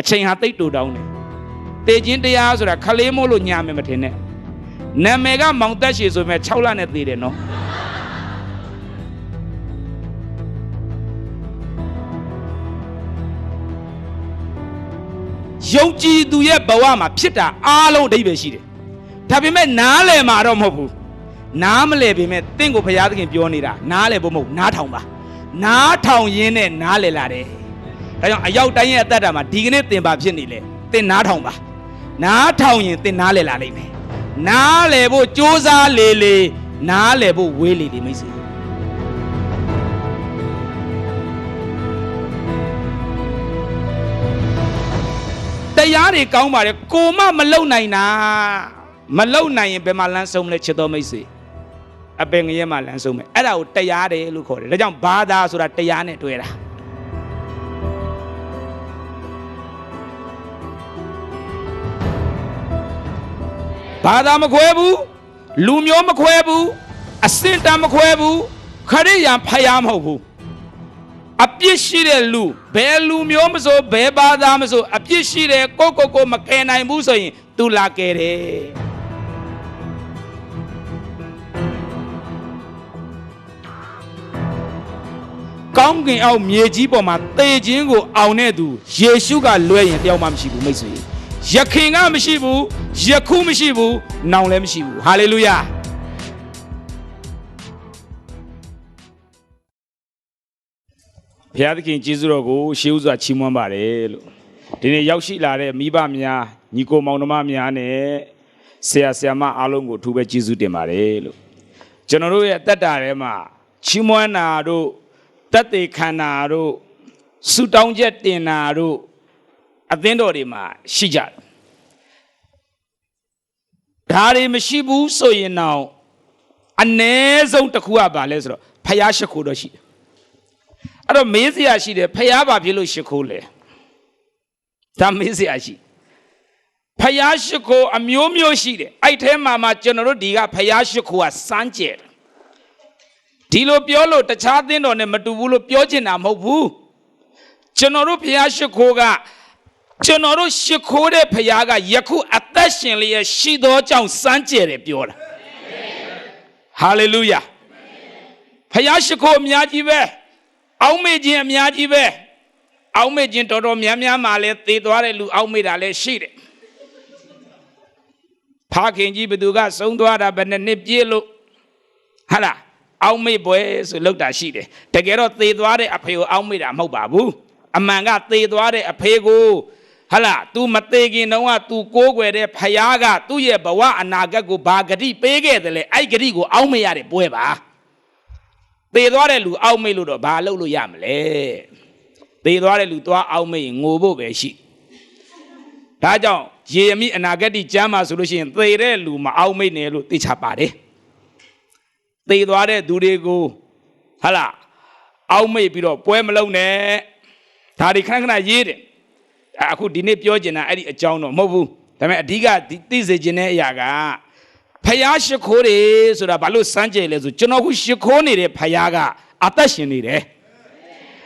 ချိန်ဟာတိတ်တူတောင်းတယ်တေချင်းတရားဆိုတာခလေးမို့လို့ညာမယ်မထင်နဲ့နာမည်ကမောင်သက်ရှည်ဆိုပေမဲ့6လနဲ့သေးတယ်နော်ယုံကြည်သူရဲ့ဘဝမှာဖြစ်တာအားလုံးအဓိပ္ပာယ်ရှိတယ်ဒါပေမဲ့နားလည်မှာတော့မဟုတ်ဘူးနားမလည်ပေမဲ့တင့်ကိုဘုရားသခင်ပြောနေတာနားလည်ဖို့မဟုတ်နားထောင်ပါနားထောင်ရင်းနဲ့နားလည်လာတယ်ဒါကြောင့်အရောက်တိုင်းရဲ့အသက်တာမှာဒီကနေ့သင်ပါဖြစ်နေလေသင်နားထောင်ပါနားထောင်ရင်သင်နားလည်လာလိမ့်မယ်နားလည်ဖို့ကြိုးစားလေနားလည်ဖို့ဝေးလေမိတ်ဆွေတရားတွေကောင်းပါတယ်ကိုမမလုံနိုင်တာမလုံနိုင်ရင်ဘယ်မှာလမ်းဆုံးမလဲချစ်တော်မိတ်ဆွေအပင်ငရဲမှာလမ်းဆုံးမယ်အဲ့ဒါကိုတရားတယ်လို့ခေါ်တယ်ဒါကြောင့်ဘာသာဆိုတာတရားနဲ့တွဲတာဘာသာမခွဲဘူးလူမျိုးမခွဲဘူးအစင်တမ်းမခွဲဘူးခရိယာဖယားမဟုတ်ဘူးအပြစ်ရှိတဲ့လူဘယ်လူမျိုးမဆိုဘယ်ဘာသာမဆိုအပြစ်ရှိတဲ့ကိုမကယ်နိုင်ဘူးဆိုရင်သူလာကယ်တယ်ကောင်းကင်အောက်မြေကြီးပေါ်မှာသေခြင်းကိုအောင်တဲ့သူယေရှုကလွဲရင်တယောက်မှမရှိဘူးမိတ်ဆွေယခင်ကမရှိဘူးယခုမရှိဘူးနောင်လည်းမရှိဘူးဟာလေလုယာဘုရားသခင်ကျေးဇူးတော်ကိုရှေးဥစွာချီးမွမ်းပါတယ်လို့ဒီနေ့ရောက်ရှိလာတဲ့မိဘများညီကိုမောင်နှမများနဲ့ဆရာဆရာမအားလုံးကိုအထူးပဲကျေးဇူးတင်ပါတယ်လို့ကျွန်တော်တို့ရဲ့အသက်တာထဲမှာချီးမွမ်းတာတို့သက်သေခံတာတို့ဆုတောင်းချက်တင်တာတို့အသင်းတော်တွေမှာရှိကြတယ်ဒါတွေမရှိဘူးဆိုရင်တော့အ ਨੇ ဆုံးတစ်ခုကဘာလဲဆိုတော့ဖယားရှိခိုးတော့ရှိတယ်အဲ့တော့မေးစရာရှိတယ်ဖယားဘာဖြစ်လို့ရှိခိုးလဲဒါမေးစရာရှိဖယားရှိခိုးအမျိုးမျိုးရှိတယ်အဲ့ထဲမှာကျွန်တော်တို့ဒီကဖယားရှိခိုးကစမ်းကြဲတယ်ဒီလိုပြောလို့တခြားသင်းတော်နဲ့မတူဘူးလို့ပြောချင်တာမဟုတ်ဘူးကျွန်တော်တို့ဖယားရှိခိုးကကျွန်တော်တို့ရှိခိုးတဲ့ဖယားကယခုအသက်ရှင်လျက်ရှိသောကြောင့်စမ်းကြဲတယ်ပြောတာဟာလေလုယာဖယားရှိခိုးအများကြီးပဲအောက်မေ့ခြင်းအများကြီးပဲအောက်မေ့ခြင်းတော်တော်များများမှလည်းသေသွားတဲ့လူအောက်မေ့တာလည်းရှိတယ်ဖခင်ကြီးဘသူကဆုံးသွားတာဘယ်နှစ်ပြည့်လို့ဟာလားအောက်မေ့ပွဲဆိုလောက်တာရှိတယ်တကယ်တော့သေသွားတဲ့အဖေကိုအောက်မေ့တာမဟုတ်ပါဘူးအမှန်ကသေသွားတဲ့အဖေကိုဟာလား तू မသေးခင်တုန်းက तू ကိုးကွယ်တဲ့ဖယားကသူ့ရဲ့ဘဝအနာဂတ်ကိုဘာဂတိပေးခဲ့တယ်လဲအဲ့ဂတိကိုအောက်မေ့ရတဲ့ပွဲပါသေသွားတဲ့လူအောက်မေ့လို့တော့ဘာလုပ်လို့ရမလဲသေသွားတဲ့လူသွားအောက်မေ့ရင်ငိုဖို့ပဲရှိဒါကြောင့်ယေရမိအနာဂတ်ကျမ်းမှာဆိုလို့ရှိရင်သေတဲ့လူမအောက်မေ့နဲ့လို့သိချပါတယ်သေသွားတဲ့သူတွေကိုဟာလားအောက်မေ့ပြီးတော့ပွဲမလုံးနဲ့ဒါတွေခဏခဏရေးတယ်အခုဒီနေ့ပြောချင်တာအဲ့ဒီအကြောင်းတော့မဟုတ်ဘူးဒါပေမဲ့အဓိကသိစေချင်တဲ့အရာကဖယားရှိခိုးတယ်ဆိုတာဘာလို့စမ်းကြဲလဲဆိုကျွန်တော်ခုရှိခိုးနေတဲ့ဖယားကအသက်ရှင်နေတယ်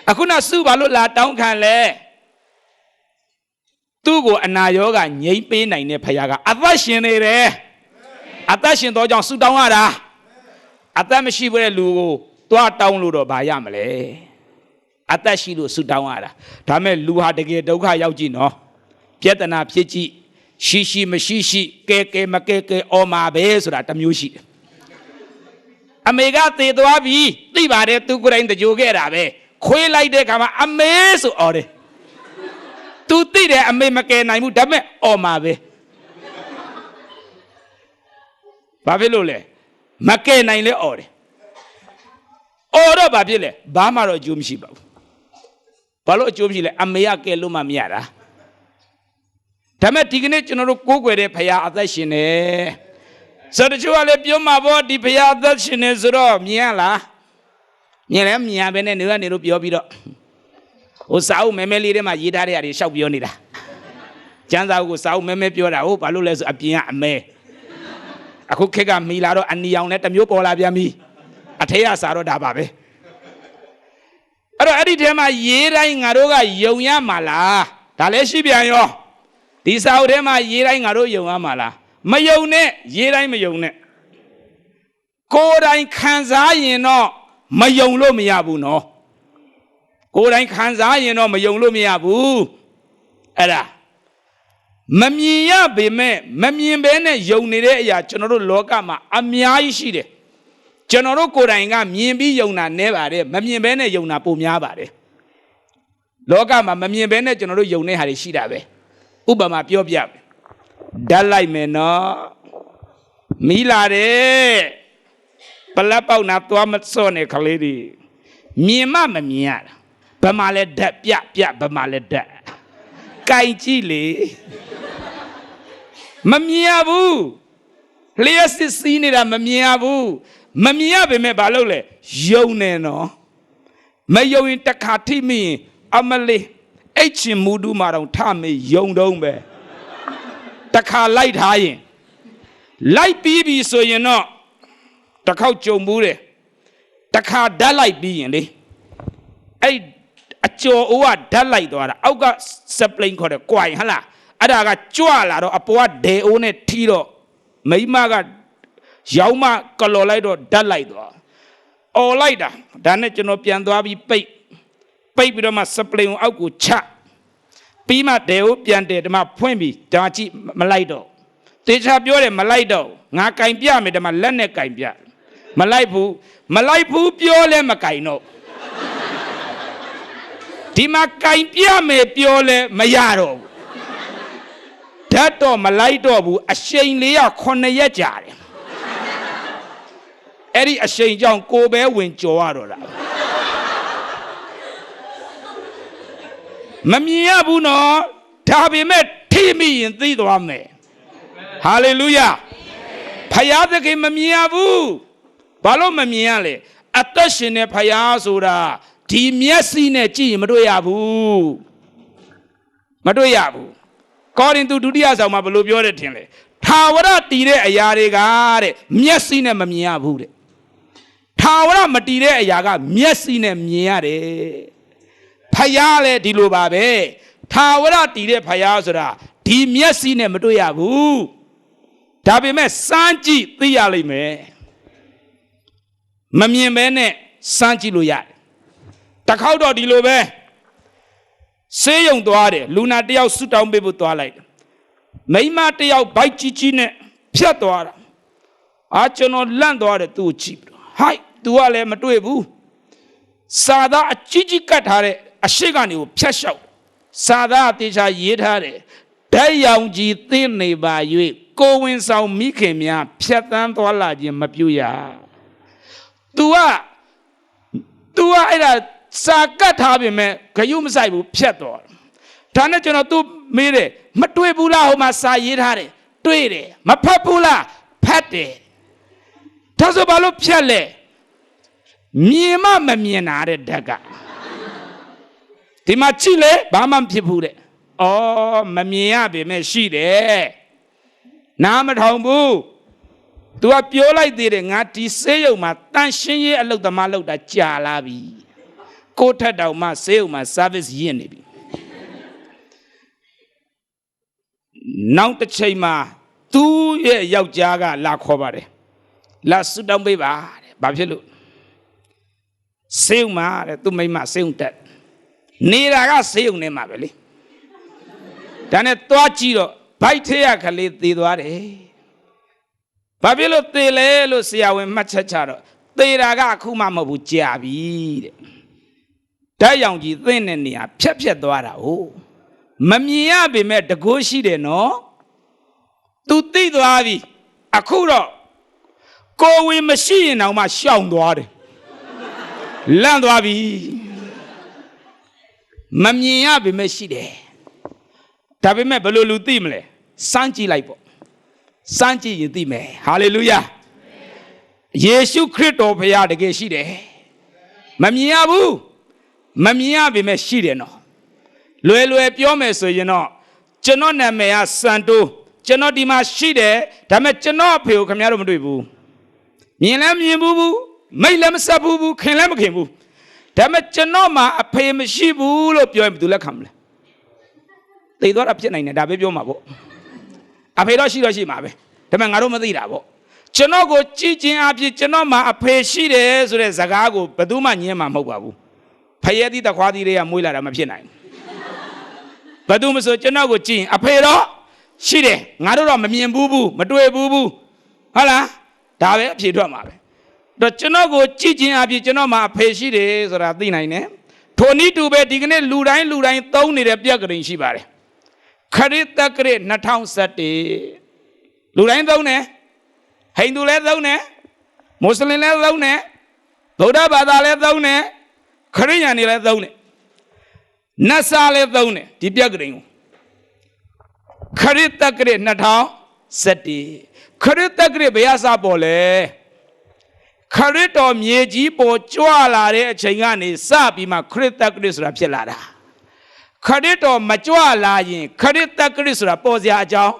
အခုနစုဘာလို့လာတောင်းခံလဲသူ့ကိုအနာရောဂါငြိမ်းပေးနိုင်တဲ့ဖယားကအသက်ရှင်နေတယ်အသက်ရှင်တော့ကြောင့်စုတောင်းရတာအသက်မရှိဘူးတဲ့လူကိုသွားတောင်းလို့တော့ဘာရမလဲအသက်ရှိလို့ဆုတောင်းရတာဒါမဲ့လူဟာတကယ်ဒုက္ခရောက်ကြည့်နော်ပြဿနာဖြစ်ကြည့်ရှိမရှိကဲမကဲအော်မှာပဲဆိုတာတစ်မျိုးရှိတယ်အမေကသေသွားပြီသိပါတယ်သူကိုယ်တိုင်တကြိုခဲ့တာပဲခွေးလိုက်တဲ့ခါမှာအမေဆိုအော်တယ်သူသိတယ်အမေမကဲနိုင်ဘူးဒါမဲ့အော်မှာပဲဘာဖြစ်လို့လဲမကဲနိုင်လဲအော်တယ်အော် ဘာဖြစ်လဲဘာမှတော့အကျိုးမရှိပါဘူးဘာလို့အကျိုးမရှိလဲအမေကကဲလို့မှမရတာဒါမဲ့ဒီကနေ့ကျွန်တော်တို့ကိုးကွယ်တဲ့ဖခင်အသက်ရှင်နေဆိုတော့တချို့ကလည်းပြောမှာပေါ့ဒီဖခင်အသက်ရှင်နေဆိုတော့မြင်ရလားမြင်လဲမြင်ရပဲနဲ့နေကနေလို့ပြောပြီးတော့ဟိုစာအုပ်မဲမဲလေးထဲမှာရေးထားတဲ့အရာတွေရှောက်ပြောနေတာကျမ်းစာအုပ်ကိုစာအုပ်မဲမဲပြောတာဟုတ်ဘာလို့လဲဆိုအပြင်ကအမဲအခုခက်ကမီလာတော့အနီအောင်နဲ့တမျိုးပေါ်လာပြန်ပြီအထက်ကစာတော့ဒါပါပဲအဲ့တော့အဲ့ဒီထဲမှာရေးတိုင်းငါတို့ကယုံရမှာလားဒါလည်းရှိပြန်ရောဒီစာအုပ်ထဲမှာရေးတိုင်းငါတို့ယုံရမှာလားမယုံနဲ့ရေးတိုင်းမယုံနဲ့ကိုယ်တိုင်ခံစားရင်တော့မယုံလို့မရဘူးနော်ကိုယ်တိုင်ခံစားရင်တော့မယုံလို့မရဘူးအဲ့ဒါမမြင်ရပေမဲ့မမြင်ဘဲနဲ့ယုံနေတဲ့အရာကျွန်တော်တို့လောကမှာအများကြီးရှိတယ်ကျွန်တော်တို့ကိုယ်တိုင်ကမြင်ပြီးယုံတာနည်းပါတယ်မမြင်ဘဲနဲ့ယုံတာပိုများပါတယ်လောကမှာမမြင်ဘဲနဲ့ကျွန်တော်တို့ယုံတဲ့ဟာတွေရှိတာပဲဥပမာပြောပြမယ်ဓာတ်လိုက်မယ်နော်မီးလာတယ်ပလက်ပေါက်နာသွားမစော့နဲ့ခလေးတွေမြင်မှမမြင်ရတာဘယ်မှာလဲဓာတ်ပြဘယ်မှာလဲဓာတ်ကြိုင်ကြည့်လေမမြင်ရဘူးလျှက်စစ်စီးနေတာမမြင်ရဘူးမမြင်ရပေမဲ့ဘာလုပ်လဲယုံနေနော်မယုံရင်တခါထိမိရင်အမလေးအိတ်ချင်မူတူးမှာတော့ထမေယုံတော့ပဲတခါလိုက်ထားရင်လိုက်ပြီးပြီဆိုရင်တော့တစ်ခေါက်ကြုံဘူးတယ်တခါဓာတ်လိုက်ပြီးရင်လေအဲ့အကျော်အိုးကဓာတ်လိုက်သွားတာအောက်ကစပလိန်ခေါ်တယ်ကွိုင်ဟလားအဲ့ဒါကကြွလာတော့အပေါ်ကဒေအိုးနဲ့ထီတော့မိမကရောင်းမကလော်လိုက်တော့ဓာတ်လိုက်သွားအော်လိုက်တာဒါနဲ့ကျွန်တော်ပြန်သွားပြီးပိတ်ပြီးတော့မှစပလိန်ကိုအောက်ကိုချပြီးမှဒေအိုးပြန်တယ်ဒီမှာဖွင့်ပြီးဒါကြည့်မလိုက်တော့တေချာပြောတယ်မလိုက်တော့ငါကင်ပြမယ်ဒီမှာလက်နဲ့ကင်ပြမလိုက်ဘူးပြောလဲမကင်တော့ဒီမှာကင်ပြမယ်ပြောလဲမရတော့ဘူးဓာတ်တော့မလိုက်တော့ဘူးအရှိန်လေးက9ရက်ကြာတယ်အဲ့ဒီအရှိန်ကြောင့်ကိုပဲဝင်ကြော်ရတော့တာမမြင်ရဘူးနော်ဒါပေမဲ့ထိမိရင်သိသွားမယ်ဟာလေလုယာဖယားသခင်မမြင်ရဘူးဘာလို့မမြင်ရလဲအသက်ရှင်တဲ့ဖယားဆိုတာဒီမျက်စိနဲ့ကြည့်ရင်မတွေ့ရဘူးကောရိန္သုဒုတိယဆောင်မှာဘယ်လိုပြောတယ်ထင်လဲထာဝရတည်တဲ့အရာတွေကတဲ့မျက်စိနဲ့မမြင်ရဘူးတဲ့ထာဝရမတည်တဲ့အရာကမျက်စိနဲ့မြင်ရတယ်ဖယားလည်းဒီလိုပါပဲထာဝရတည်တဲ့ဖယားဆိုတာဒီမျက်စိနဲ့မတွေ့ရဘူးဒါပေမဲ့စမ်းကြည့်သိရလိမ့်မယ်မမြင်ဘဲနဲ့စမ်းကြည့်လို့ရတယ်တစ်ခေါက်တော့ဒီလိုပဲဆေးရုံသွားတယ်လူနာတယောက်ဆူတောင်းပေးဖို့သွားလိုက်တယ်မိန်းမတယောက်ဘိုက်ကြီးကြီးနဲ့ဖြတ်သွားတာကျွန်တော်လန့်သွားတယ်သူ့ကိုကြည့်ပြီးဟိုက် तू ကလည်းမတွေ့ဘူးစာသားအကြီးကြီးကတ်ထားတဲ့အရှိကနေကိုဖြတ်လျှောက်စာသားအသေးချာရေးထားတယ်ဓာတ်ရောင်ကြီးသင်းနေပါ၍ကိုဝင်ဆောင်မိခင်များဖြတ်တန်းသွားလာခြင်းမပြုရ तू ကအဲ့ဒါစာကတ်ထားပြီမဲ့ဂယုမဆိုင်ဘူးဖြတ်သွားဒါနဲ့ကျွန်တော် तू မေးတယ်မတွေ့ဘူးလားဟိုမှာစာရေးထားတယ်တွေ့တယ်မဖတ်ဘူးလားဖတ်တယ်ဒါဆိုဘာလို့ဖြတ်လဲမြင်မှမမြင်တာတဲ့ဓာတ်ကဒီမှာကြည့်လေဘာမှမဖြစ်ဘူးတဲ့မမြင်ရပေမဲ့ရှိတယ်နားမထောင်ဘူး तू ကပြောလိုက်သေးတယ်ငါဒီဆေးရုံမှာတန်ရှင်းရေးအလုပ်သမားလုပ်တာကြာလာပြီကိုထက်တောင်မှဆေးရုံမှာ service ရင့်နေပြီနောက်တစ်ချိန်မှာသူ့ရဲ့ယောက်ျားကလာခေါ်ပါတယ်လာဆူတောင်းပေးပါတဲ့ဘာဖြစ်လို့ဆေးရုံမှာတဲ့သူ့မိန်းမဆေးရုံတက်နေတာကဆေးရုံထဲမှာပဲလေဒါနဲ့သွားကြည့်တော့ဘိုက်ထဲရခလေးသေသွားတယ်ဘာဖြစ်လို့သေလဲလို့ဆရာဝန်မှတ်ချက်ချတော့သေတာကအခုမှမဟုတ်ဘူးကြာပြီတဲ့ဓာတ်ရောင်ကြီးသင်းတဲ့နေရာဖြတ်သွားတာဟုတ်မမြင်ရပေမဲ့တကိုးရှိတယ်နော် तू သိသွားပြီအခုတော့ကိုဝင်မရှိရင်တော့မှရှောင်သွားတယ် လန့်သွားပြီမမြင်ရပေမဲ့ရှိတယ်ဒါပေမဲ့ဘယ်လိုလူသိမလဲစမ်းကြည့်လိုက်ပေါ့စမ်းကြည့်ရင်သိမယ်ဟာလေလုယာယေရှုခရစ်တော်ဘုရားတကယ်ရှိတယ်မမြင်ရဘူးမမြင်ရပေမဲ့ရှိတယ်နော်လွယ်လွယ်ပြောမယ်ဆိုရင်တော့ကျွန်တော်နာမည်ကစန်တိုးကျွန်တော်ဒီမှာရှိတယ်ဒါပေမဲ့ကျွန်တော်အဖေကိုခင်ဗျားတို့မတွေ့ဘူးမြင်လည်းမြင်ဘူးမိတ်လည်းမဆက်ဘူးခင်လည်းမခင်ဘူးဒါပေမဲ့ကျွန်တော်မှာအဖေမရှိဘူးလို့ပြောရင်ဘယ်သူလက်ခံမလဲသိသွားတာဖြစ်နိုင်တယ်ဒါပဲပြောမှာပေါ့အဖေတော့ရှိမှာပဲဒါပေမဲ့ငါတို့မသိတာပေါ့ကျွန်တော်ကိုကြည်ချင်းအဖြစ်ကျွန်တော်မှာအဖေရှိတယ်ဆိုတဲ့ဇကားကိုဘယ်သူမှညင်းမှာမဟုတ်ပါဘူးဖယဲသီးတခွားသီးတွေကမွေးလာတာမဖြစ်နိုင်ဘူးဘယ်သူမဆိုကျွန်တော်ကိုကြည်ရင်အဖေတော့ရှိတယ်ငါတို့တော့မမြင်ဘူးမတွေ့ဘူးဟုတ်လားဒါပဲအဖြေထွက်မှာပဲတော့ကျွန်တော်ကိုကြည်ချင်းအဖြစ်ကျွန်တော်မှာအဖေရှိတယ်ဆိုတာသိနိုင်တယ်ထိုနည်းတူပဲဒီကနေ့လူတိုင်းသုံးနေတဲ့ပြက်ကလေးရှိပါတယ်ခရစ်တက္ကရာ2017လူတိုင်းသုံးတယ်ဟိန္ဒူလည်းသုံးတယ်မွတ်စလင်လည်းသုံးတယ်ဗုဒ္ဓဘာသာလည်းသုံးတယ်ခရစ်ယာန်တွေလည်းသုံးတယ်နတ်စာလည်းသုံးတယ်ဒီပြက်ကလေးကိုခရစ်တက္ကရာ2017ခရစ်တက္ကရာဘယ်အစပေါ်လဲခရစ်တော်မြေကြီးပေါ်ကြွလာတဲ့အချိန်ကနေစပြီးမှခရစ်တက္ကရာဆိုတာဖြစ်လာတာခရစ်တော်မကြွလာရင်ခရစ်တက္ကရာဆိုတာပေါ်စရာအကြောင်း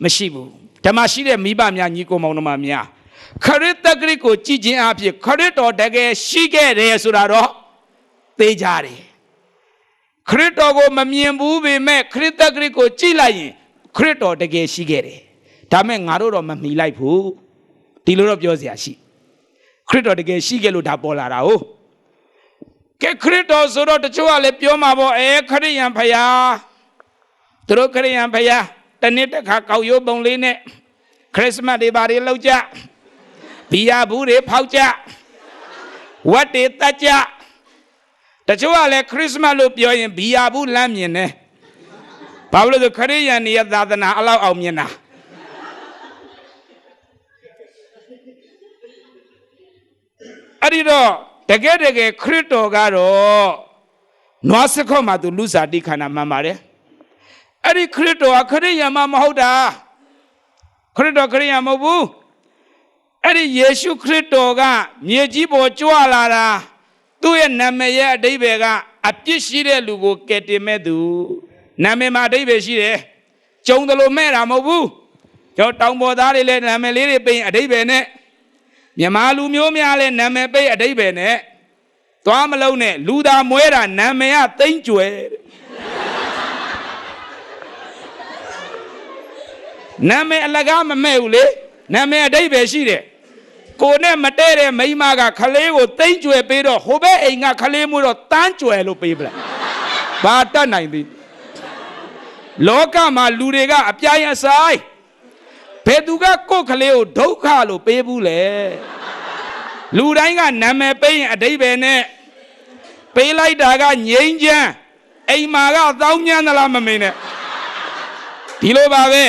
မရှိဘူးဓမ္မရှိတဲ့မိဘများညီကိုမောင်နှမများခရစ်တက္ကရာကိုကြည်ခြင်းအဖြစ်ခရစ်တော်တကယ်ရှိခဲ့တယ်ဆိုတာတော့သိကြတယ်ခရစ်တော်ကိုမမြင်ဘူးပေမဲ့ခရစ်တက္ကရာကိုကြည်လိုက်ရင်ခရစ်တော်တကယ်ရှိခဲ့တယ်ဒါမဲ့ငါတို့တော့မမီလိုက်ဘူးဒီလိုတော့ပြောစရာရှိခရစ်တော်တကယ်ရှိခဲ့လို့ဒါပေါ်လာတာဟုတ်ကဲခရစ်တော်ဆိုတော့တချို့ကလည်းပြောမှာပေါ့ခရစ်ယာန်ဖယားသူတို့ခရစ်ယာန်ဖယားတနေ့တစ်ခါကောက်ရိုးပုံလေးနဲ့ခရစ်စမတ်တွေဘာတွေလုပ်ကြဘီယာဘူးတွေဖောက်ကြဝတ်တွေတတ်ကြတချို့ကလည်းခရစ်စမတ်လို့ပြောရင်ဘီယာဘူးလမ်းမြင်တယ်ဘာလို့လဲဆိုခရစ်ယာန်ရဲ့သာသနာအလောက်အောင်မြင်တာအဲ့ဒီတော့တကယ်ခရစ်တော်ကတော့နွားစခေါမှာသူလူစားတိခန္ဓာမှန်ပါတယ်အဲ့ဒီခရစ်တော်ကခရစ်ယာန်မဟုတ်တာခရစ်တော်ခရစ်ယာန်မဟုတ်ဘူးအဲ့ဒီယေရှုခရစ်တော်ကမြေကြီးပေါ်ကြွလာတာသူ့ရဲ့နာမည်ရဲ့အဓိပ္ပာယ်ကအပြစ်ရှိတဲ့လူကိုကယ်တင်မဲ့သူနာမည်မှာအဓိပ္ပာယ်ရှိတယ်ကျုံတယ်လို့မဲ့တာမဟုတ်ဘူးကျွန်တော်တောင်ပေါ်သားတွေလည်းနာမည်လေးတွေပြင်အဓိပ္ပာယ်နဲ့မြန်မာလူမျိုးများလည်းနာမည်ပိတ်အဓိပ္ပာယ်နဲ့သွားမလုံးနဲ့လူသားမွဲတာနာမည်ကသိမ့်ကျွယ်နာမည်အလကားမမဲ့ဘူးလေနာမည်အဓိပ္ပာယ်ရှိတယ်ကိုနဲ့မတည့်တဲ့မိန်းမကခလေးကိုသိမ့်ကျွယ်ပေးတော့ဟိုဘက်အိမ်ကခလေးမှုတော့တန်းကျွယ်လို့ပေးပလိုက်ဘာတတ်နိုင်သည်လောကမှာလူတွေကအပြားရဆိုင်ဘယ်သူကကိုယ်ကလေးကိုဒုက္ခလို့ပေးဘူးလေလူတိုင်းကနာမည်ပေးရင်အဓိပ္ပာယ်နဲ့ပေးလိုက်တာကငြိမ်းချမ်းအိမ်မာကသောင်းညမ်းသလားမမင်းနဲ့ဒီလိုပါပဲ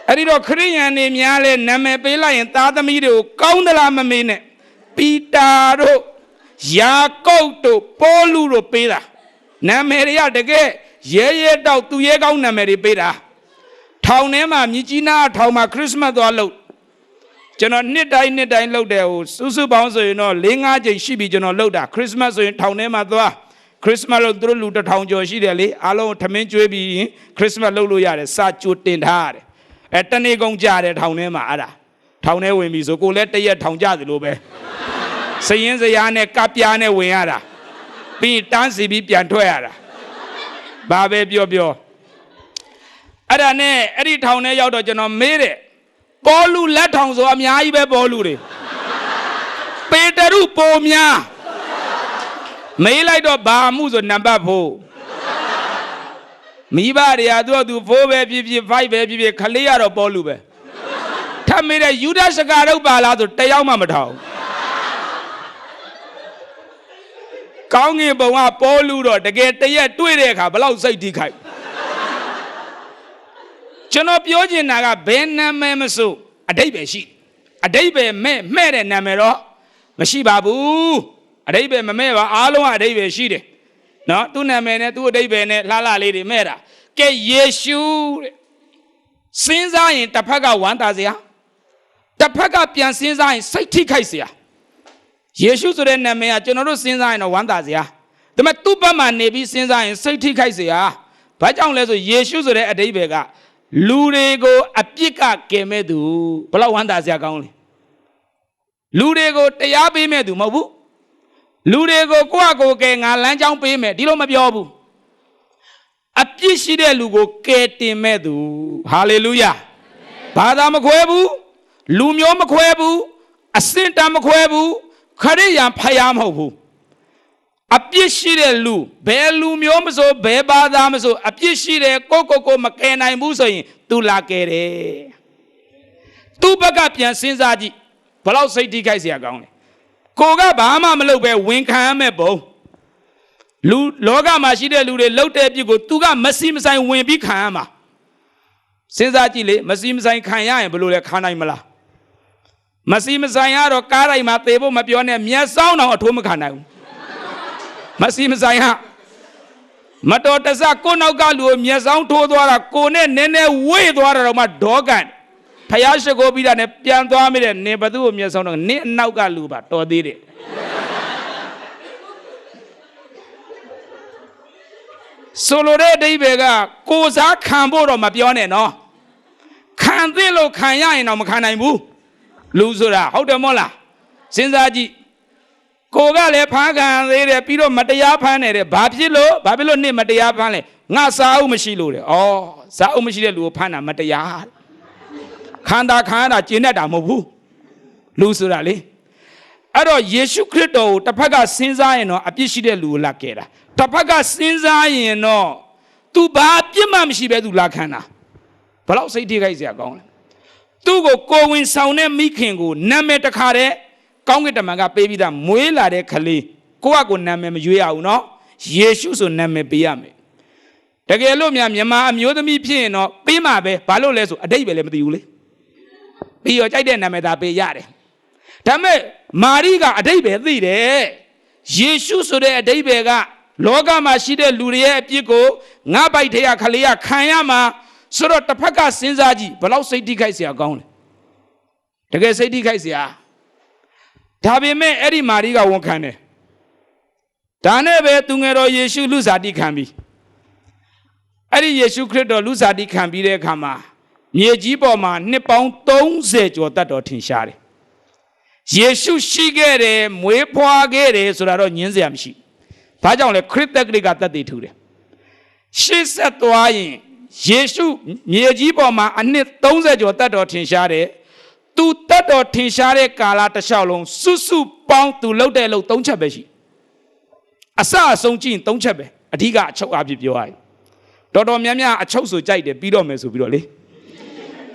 အဲ့ဒီတော့ခရစ်ယာန်တွေများလဲနာမည်ပေးလိုက်ရင်သားသမီးတွေကိုကောင်းသလားမမင်းနဲ့ပီတာတို့ယာကုပ်တို့ပေါလုတို့ပေးတာနာမည်တွေကတကယ်ရဲတောက်သူရဲကောင်းနာမည်တွေပေးတာထောင်ထဲမှာမြကြီးနားထောင်မှာခရစ်စမတ်သွားလို့ကျွန်တော်နှစ်တိုင်းလုပ်တယ်ဟိုစုပေါင်းဆိုရင်တော့4-5ကြိမ်ရှိပြီကျွန်တော်လုပ်တာခရစ်စမတ်ဆိုရင်ထောင်ထဲမှာသွားခရစ်စမတ်လို့သူတို့လူ1000ကျော်ရှိတယ်လေအားလုံးထမင်းကျွေးပြီးခရစ်စမတ်လုပ်လို့ရတယ်စာကြိုတင်ထားရတယ်တနေ့ကုန်ကြတယ်ထောင်ထဲမှာအဲ့ဒါထောင်ထဲဝင်ပြီဆိုကိုလည်းတရက်ထောင်ကြသလိုပဲစရင်စရာနဲ့ကပ်ပြားနဲ့ဝင်ရတာပြီးတန်းစီပြီးပြန်ထွက်ရတာဘာပဲပြောအဲ့ဒါနဲ့အဲ့ဒီထောင်ထဲရောက်တော့ကျွန်တော်မေးတယ်ပေါလုလက်ထောင်ဆိုအများကြီးပဲပေါလုတွေပေတရုပိုများမေးလိုက်တော့ဘာမှုဆိုနံပါတ်ဖို့မိဘတွေကသူ4ပဲဖြစ်ဖြစ်5ပဲဖြစ်ဖြစ်ခလေးရတော့ပေါလုပဲထပ်မေးတဲ့ယူဒရှကာတို့ပါလားဆိုတယောက်မှမထောင်ကောင်းငင်ဘုံကပေါလုတော့တကယ်တရက်တွေ့တဲ့အခါဘလောက်စိတ်ထိခိုက်ကျွန်တော်ပြောချင်တာကဘယ်နာမည်မဆိုအဓိပ္ပာယ်ရှိအဓိပ္ပာယ်မဲ့တဲ့နာမည်တော့ မရှိပါဘူးအတိပ္ပယ်မမဲ့ပါအားလုံးကအတိပ္ပယ်ရှိတယ်နော်သူ့နာမည်နဲ့သူ့အတိပ္ပယ်နဲ့လှလှလေးတွေမဲ့တာကဲယေရှုတဲ့စဉ်းစားရင်တစ်ဖက်ကဝမ်းသာစရာတစ်ဖက်ကပြန်စဉ်းစားရင်စိတ်ထိခိုက်စရာယေရှုဆိုတဲ့နာမည်ကကျွန်တော်တို့စဉ်းစားရင်တော့ဝမ်းသာစရာဒါပေမဲ့သူ့ဘက်မှာနေပြီးစဉ်းစားရင်စိတ်ထိခိုက်စရာဘာကြောင့်လဲဆိုယေရှုဆိုတဲ့အတိပ္ပယ်ကလူတွေကိုအပြစ်ကကယ်မဲ့သူဘလောက်ဝမ်းသာစရာကောင်းလဲလူတွေကိုတရားပေးမဲ့သူမဟုတ်ဘူးလူတွေကိုကိုယ့်အကိုကယ်ငါလမ်းကြောင်းပေးမယ်ဒီလိုမပြောဘူးအပြစ်ရှိတဲ့လူကိုကယ်တင်မဲ့သူဟာလေလုယာဘာသာမခွဲဘူးလူမျိုးမခွဲဘူးအစင်တမ်းမခွဲဘူးခရစ်ယာန်ဖယားမဟုတ်ဘူးအပြစ်ရှိတဲ့လူဘယ်လူမျိုးမဆိုဘယ်ဘာသာမဆိုအပြစ်ရှိတဲ့ကိုမကယ်နိုင်ဘူးဆိုရင်သူလာကယ်တယ်သူ့ဘက်ကပြန်စဉ်းစားကြည့်ဘလောက်စိတ်ထိခိုက်စရာကောင်းလဲကိုကဘာမှမလုပ်ပဲဝန်ခံရမဲ့ပုံလူလောကမှာရှိတဲ့လူတွေလှုပ်တဲ့အပြစ်ကိုသူကမစီမဆိုင်ဝင်ပြီးခံရမှာစဉ်းစားကြည့်လေမစီမဆိုင်ခံရရင်ဘယ်လိုလဲခံနိုင်မလားမစီမဆိုင်ရတော့ကားတိုင်းမှာသေဖို့မပြောနဲ့မျက်စောင်းတော့အထိုးမခံနိုင်ဘူးမစီမဆိုင်ဟာမတော်တဆကိုနောက်ကလူကိုမျက်စောင်းထိုးသွားတာကိုနဲ့နည်းနည်းဝေ့သွားတာတော့မှဒေါကန်ဖယားရှိခိုးပြီးတာနဲ့ပြန်သွားမိတဲ့နင်ဘသူ့ကိုမျက်စောင်းတော့နင်အနောက်ကလူပါတော်သေးတယ်ဆိုလိုတဲ့အဓိပ္ပာယ်ကကိုစားခံဖို့တော့မပြောနဲ့နော်ခံသိလို့ခံရရင်တော့မခံနိုင်ဘူးလူဆိုတာဟုတ်တယ်မို့လားစဉ်းစားကြည့်ကိုကလည်းဖမ်းခံသေးတယ်ပြီးတော့မတရားဖမ်းနေတယ်ဘာဖြစ်လို့နှစ်မတရားဖမ်းလဲငါစာအုပ်မရှိလို့တဲ့ဩစာအုပ်မရှိတဲ့လူကိုဖမ်းတာမတရားခန္ဓာခံရတာကျင့်တတ်တာမဟုတ်ဘူးလူဆိုတာလေအဲ့တော့ယေရှုခရစ်တော်ကိုတစ်ဖက်ကစဉ်းစားရင်တော့အပြစ်ရှိတဲ့လူကိုလာကယ်တာတစ်ဖက်ကစဉ်းစားရင်တော့ तू ဘာအပြစ်မှမရှိပဲ तू လာခံတာဘလောက်စိတ်ထိခိုက်စရာကောင်းလဲသူ့ကိုဝင်ဆောင်တဲ့မိခင်ကိုနာမည်တစ်ခါတည်းကောင်းကင်တမန်ကပေးပြီးသားမွေးလာတဲ့ခလေးကိုနာမည်မရွေးရဘူးနော်ယေရှုဆိုနာမည်ပေးရမယ်တကယ်လို့မြန်မာအမျိုးသမီးဖြစ်ရင်တော့ပေးမှာပဲဘာလို့လဲဆိုအတိတ်ပဲလည်းမသိဘူးလေပြီးတော့ကြိုက်တဲ့နာမည်သာပေးရတယ်ဒါပေမဲ့မာရိကအတိတ်ပဲသိတယ်ယေရှုဆိုတဲ့အတိတ်ပဲကလောကမှာရှိတဲ့လူတွေရဲ့အပြစ်ကိုငါပိုက်ထဲကခလေးကခံရမှာဆိုတော့တစ်ဖက်ကစဉ်းစားကြည့်ဘလောက်စိတ်ထိခိုက်စရာကောင်းလဲတကယ်စိတ်ထိခိုက်စရာဒါပေမဲ့အဲ့ဒီမာရိကဝန်ခံတယ်ဒါနဲ့ပဲသူငယ်တော်ယေရှုလူစားတိခံပြီးအဲ့ဒီယေရှုခရစ်တော်လူစားတိခံပြီးတဲ့အခါမှာမြေကြီးပေါ်မှာနှစ်ပေါင်း30ကျော်တတ်တော်ထင်ရှားတယ်ယေရှုရှိခဲ့တယ်မွေးဖွားခဲ့တယ်ဆိုတာတော့ညင်းစရာမရှိဘာကြောင့်လဲခရစ်တက်ကလေးကတတ်သိထူတယ်ရှေ့ဆက်သွားရင်ယေရှုမြေကြီးပေါ်မှာအနှစ်30ကျော်တတ်တော်ထင်ရှားတယ်သူတတ်တော်ထင်ရှားတဲ့ကာလတစ်လျှောက်လုံးစုစုပေါင်းသူလုပ်တဲ့အလုပ်3ချက်ပဲရှိအစအဆုံးကြည့်ရင်3ချက်ပဲအဓိကအချုပ်အပြည့်ပြောရရင်တော်တော်များများအချုပ်ဆိုကြိုက်တယ်ပြီးတော့မယ်ဆိုပြီးတော့လေ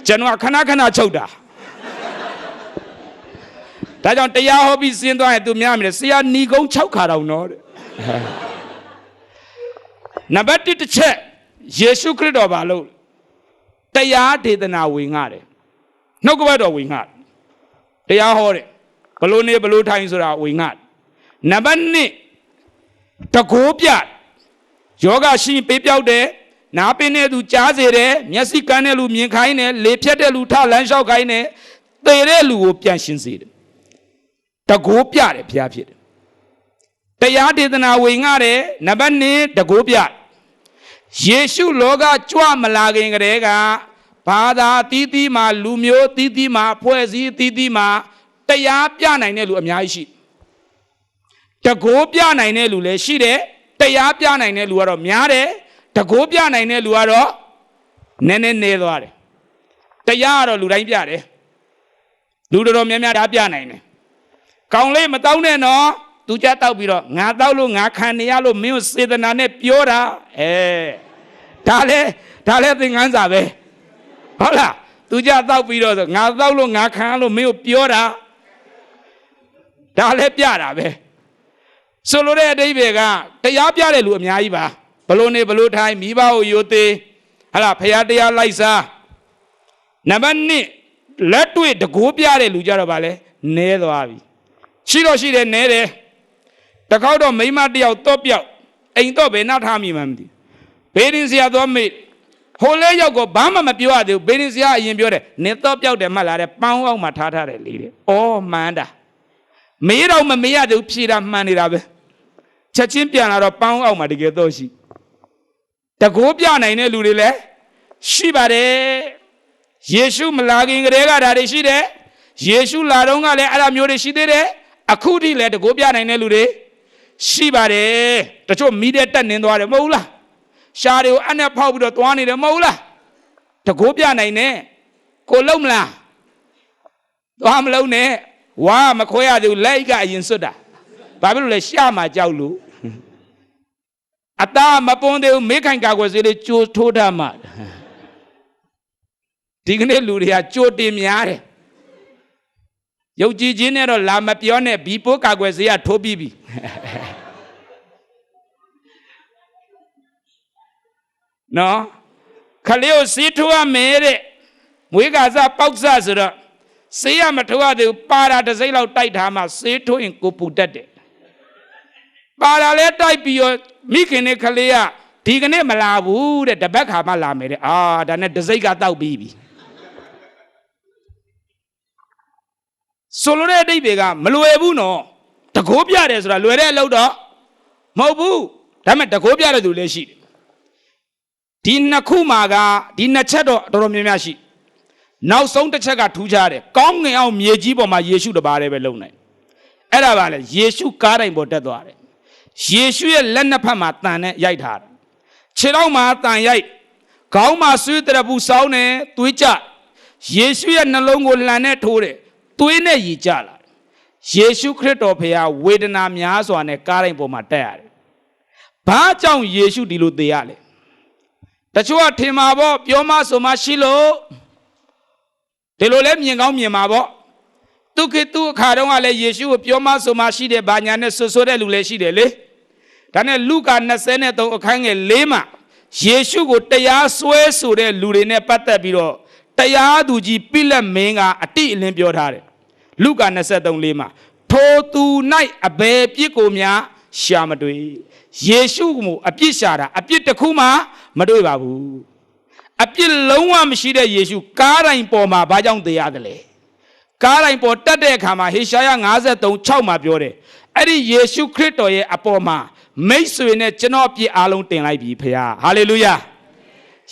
ကျွန်တော်ခဏချုပ်တာဒါကြောင့်တရားဟောပြီးစဉ်းသွားရင်သူများမယ်ဆရာဏီကုန်း6ခါတော့နော်တဲ့နံပါတ်1တစ်ချက်ယေရှုခရစ်တော်ဘာလို့တရားဒေသနာဝင်ငါတယ်နှုတ်ကပတ်တော်ဝင်ငါတရားဟောတယ်ဘလို့နေဘလို့ထိုင်ဆိုတာဝင်ငါနံပါတ်2တကိုးပြယောဂရှိပေးပြောက်တယ်နားပင်တဲ့သူကြားစေတယ်မျက်စိကန်းတဲ့လူမြင်ခိုင်းတယ်လေဖြတ်တဲ့လူထလမ်းလျှောက်ခိုင်းတယ်သေတဲ့လူကိုပြန်ရှင်းစေတယ်တကိုးပြတယ်ဘုရားဖြစ်တယ်တရားဒေသနာဝင်ငါတယ်နံပါတ်2တကိုးပြယေရှုလောကကြွမလာခင်ကတည်းကဘာသာတီးတီးမှာလူမျိုးတီးတီးမှာဖွဲ့စည်းတီးတီးမှာတရားပြနိုင်တဲ့လူအများကြီးရှိတကိုးပြနိုင်တဲ့လူလည်းရှိတယ်တရားပြနိုင်တဲ့လူကတော့များတယ်တကိုးပြနိုင်တဲ့လူကတော့နည်းနည်းနေသွားတယ်တရားကတော့လူတိုင်းပြတယ်လူတော်များများဒါပြနိုင်တယ်ကောင်းလေးမတောင်းနဲ့နော်သူကြတောက်ပြီးတော့ငါတောက်လို့ငါခံနေရလို့မင်းကိုစေတနာနဲ့ပြောတာဒါလည်းသင်္ကန်းစာပဲဟုတ်လားသူကြတောက်ပြီးတော့ငါတောက်လို့ငါခံလို့မင်းကိုပြောတာဒါလည်းပြတာပဲဆိုလိုတဲ့အဓိပ္ပာယ်ကတရားပြတဲ့လူအများကြီးပါဘလို့နေဘလို့ထိုင်မိဘကိုယိုသေးဟလာဖရာတရားလိုက်စားနံပါတ်1လက်တွေ့တကိုးပြတဲ့လူကြတော့ဗာလဲနဲသွားပြီ ရှိတော့ရှိတယ်နဲတယ်တစ်ခေါက်တော့မိမတယောက်တော့ပြောက်အိမ်တော့ဘယ်နှထားမိမှမသိဘေးရင်ဆရာတော့မေးဟိုလဲရောက်ကိုဘာမှမပြောရသေးဘူးဘေးရင်ဆရာအရင်ပြောတယ်နင်တော့ပြောက်တယ်မှတ်လာတယ်ပန်းအောက်မှာထားထားတယ်လေတဲ့အော်မှန်တာမေးတော့မမေးရသေးဘူးဖြေတာမှန်နေတာပဲချက်ချင်းပြန်လာတော့ပန်းအောက်မှာတကယ်တော့ရှိတကိုးပြနိုင်တဲ့လူတွေလည်းရှိပါတယ်ယေရှုမလာခင်ကတည်းကဒါတွေရှိတယ်ယေရှုလာတော့ကလည်းအဲ့ဒါမျိုးတွေရှိသေးတယ်အခုထိလည်းတကိုးပြနိုင်တဲ့လူတွေရှိပါတယ်တချို့မိတဲ့တက်နေသွားတယ်မဟုတ်လားရှားတွေကိုအနဲ့ဖောက်ပြီးတော့သွားနေတယ်မဟုတ်လားတကိုးပြနိုင်နဲ့ကိုလုံးမလားသွားမလုံးနဲ့ဝါမခွဲရသေးဘူးလက်ကအရင်စွတ်တာဘာဖြစ်လို့လဲရှားမှာကြောက်လို့အသားမပွန်းသေးဘူးမေးခိုင်ကာကွယ်စေးလေးကြိုးထိုးတတ်မှဒီကနေ့လူတွေကကြိုးတင်များတယ်ယုတ်ကြည်ခြင်းနဲ့တော့လာမပြောနဲ့ဘီပိုးကာကွယ်စေးကထိုးပြီးပြီနော်ခလေးကိုစေးထိုးရမယ်တဲ့မွေးကာစပေါက်စဆိုတော့စေးရမထိုးရသေးဘူးပါတာတစ်စိမ့်လောက်တိုက်ထားမှစေးထိုးရင်ကိုပူတတ်တယ်ပါတာလဲတိုက်ပြီးတော့မိခင်နဲ့ခလေးကဒီကနေ့မလာဘူးတဲ့တပတ်ခါမှလာမယ်တဲ့ဒါနဲ့တစ်စိမ့်ကတောက်ပြီးပြီဆိုလိုတဲ့အဓိပ္ပာယ်ကမလွယ်ဘူးနော်တကိုးပြတယ်ဆိုတာလွယ်တဲ့အလုပ်တော့မဟုတ်ဘူးဒါပေမဲ့တကိုးပြတဲ့သူလည်းရှိတယ်ဒီနှစ်ခုမှာကဒီနှစ်ချက်တော့တော်တော်များများရှိနောက်ဆုံးတစ်ချက်ကထူးခြားတယ်ကောင်းငင်အောင်မြေကြီးပေါ်မှာယေရှုတပါးတည်းပဲလုံနိုင်အဲ့ဒါပါလေယေရှုကားတိုင်ပေါ်တက်သွားတယ်ယေရှုရဲ့လက်နှစ်ဖက်မှာတန်နဲ့ရိုက်ထားတယ်ခြေထောက်မှာတန်ရိုက်ခေါင်းမှာဆွေးတရပူစောင်းတယ်သွေးကြယေရှုရဲ့နှလုံးကိုလှန်နဲ့ထိုးတယ်သွေးနဲ့ရည်ကြလာယေရှုခရစ်တော်ဖခင်ဝေဒနာများစွာနဲ့ကားတိုင်ပေါ်မှာတက်ရတယ်ဘာကြောင့်ယေရှုဒီလိုသေရလဲတချို့ကထင်မှာပေါ့ပြောမဆိုမှရှိလို့ဒီလိုလဲမြင်ကောင်းမြင်မှာပေါ့သူခေတ်သူအခါတုန်းကလည်းယေရှုကိုပြောမဆိုမှရှိတယ်ဘာညာနဲ့ဆွဆိုးတဲ့လူလည်းရှိတယ်လေဒါနဲ့လုကာ23အခန်းငယ်4မှာယေရှုကိုတရားစွဲဆိုတဲ့လူတွေနဲ့ပတ်သက်ပြီးတော့တရားသူကြီးပိလက်မင်းကအတိအလင်းပြောထားတယ်လုကာ23:4မှာထိုသူ၌အဘယ်ပြစ်ကိုများရှာမတွေ့ယေရှုကိုအပြစ်ရှာတာအပြစ်တစ်ခုမှမတွေ့ပါဘူးအပြစ်လုံးဝမရှိတဲ့ယေရှုကားတိုင်ပေါ်မှာဘာကြောင့်သေရတယ်လဲကားတိုင်ပေါ်တက်တဲ့အခါမှာဟေရှာယ53:6မှာပြောတယ်အဲ့ဒီယေရှုခရစ်တော်ရဲ့အပေါ်မှာမိတ်ဆွေနဲ့ကျွန်တော်အပြစ်အားလုံးတင်လိုက်ပြီဖေဟာဟာလေလုယာ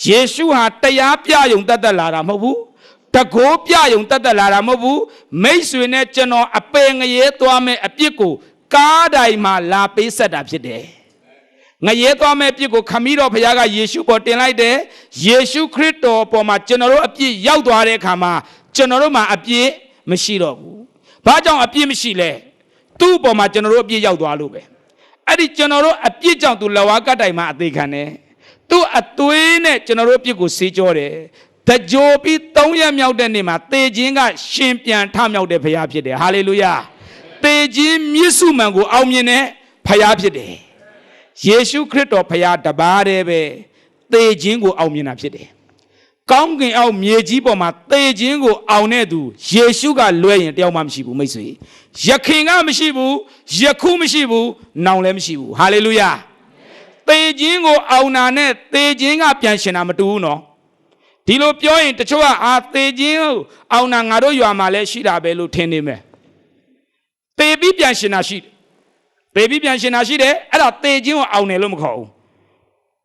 ယေရှုဟာတရားပြယုံတတ်လာတာမဟုတ်ဘူးတကိုးပြယုံတတ်လာတာမဟုတ်ဘူးမိတ်ဆွေနဲ့ကျွန်တော်အပင်ငရဲသွားမဲ့အပြစ်ကိုကားတိုင်မှာလာပေးဆက်တာဖြစ်တယ်ငရဲသွားမဲ့အပြစ်ကိုခမည်းတော်ဘုရားကယေရှုပေါ်တင်လိုက်တယ်ယေရှုခရစ်တော်ပေါ်မှာကျွန်တော်တို့အပြစ်ရောက်သွားတဲ့အခါမှာကျွန်တော်တို့မှာအပြစ်မရှိတော့ဘူးဘာကြောင့်အပြစ်မရှိလဲသူ့ပေါ်မှာကျွန်တော်တို့အပြစ်ရောက်သွားလို့ပဲအဲ့ဒီကျွန်တော်တို့အပြစ်ကြောင့်သူလက်ဝါးကတ်တိုင်မှာအသေးခံတယ်သူ့အသွေးနဲ့ကျွန်တော်တို့အပြစ်ကိုဆေးကြောတယ်တကြိုပြီး3ရက်မြောက်တဲ့နေ့မှာသေခြင်းကရှင်ပြန်ထမြောက်တဲ့ဘုရားဖြစ်တယ်ဟာလေလုယာသေခြင်းမြစ်စုမှန်ကိုအောင်မြင်တဲ့ဘုရားဖြစ်တယ်ယေရှုခရစ်တော်ဘုရားတပါးတည်းပဲသေခြင်းကိုအောင်မြင်တာဖြစ်တယ်ကောင်းကင်အောက်မြေကြီးပေါ်မှာသေခြင်းကိုအောင်တဲ့သူယေရှုကလွဲရင်တယောက်မှမရှိဘူးမိတ်ဆွေယခင်ကမရှိဘူးယခုမရှိဘူးနောင်လည်းမရှိဘူးဟာလေလုယာသေခြင်းကိုအောင်တာနဲ့သေခြင်းကပြန်ရှင်တာမတူဘူးနော်ဒီလိုပြောရင်တချို့ကသေခြင်းကိုအောင်တာငါတို့ရွာမှာလည်းရှိတာပဲလို့ထင်နေမယ်သေပြီးပြန်ရှင်တာရှိတယ်သေပြီးပြန်ရှင်တာရှိတယ်အဲ့ဒါသေခြင်းကိုအောင်တယ်လို့မခေါ်ဘူး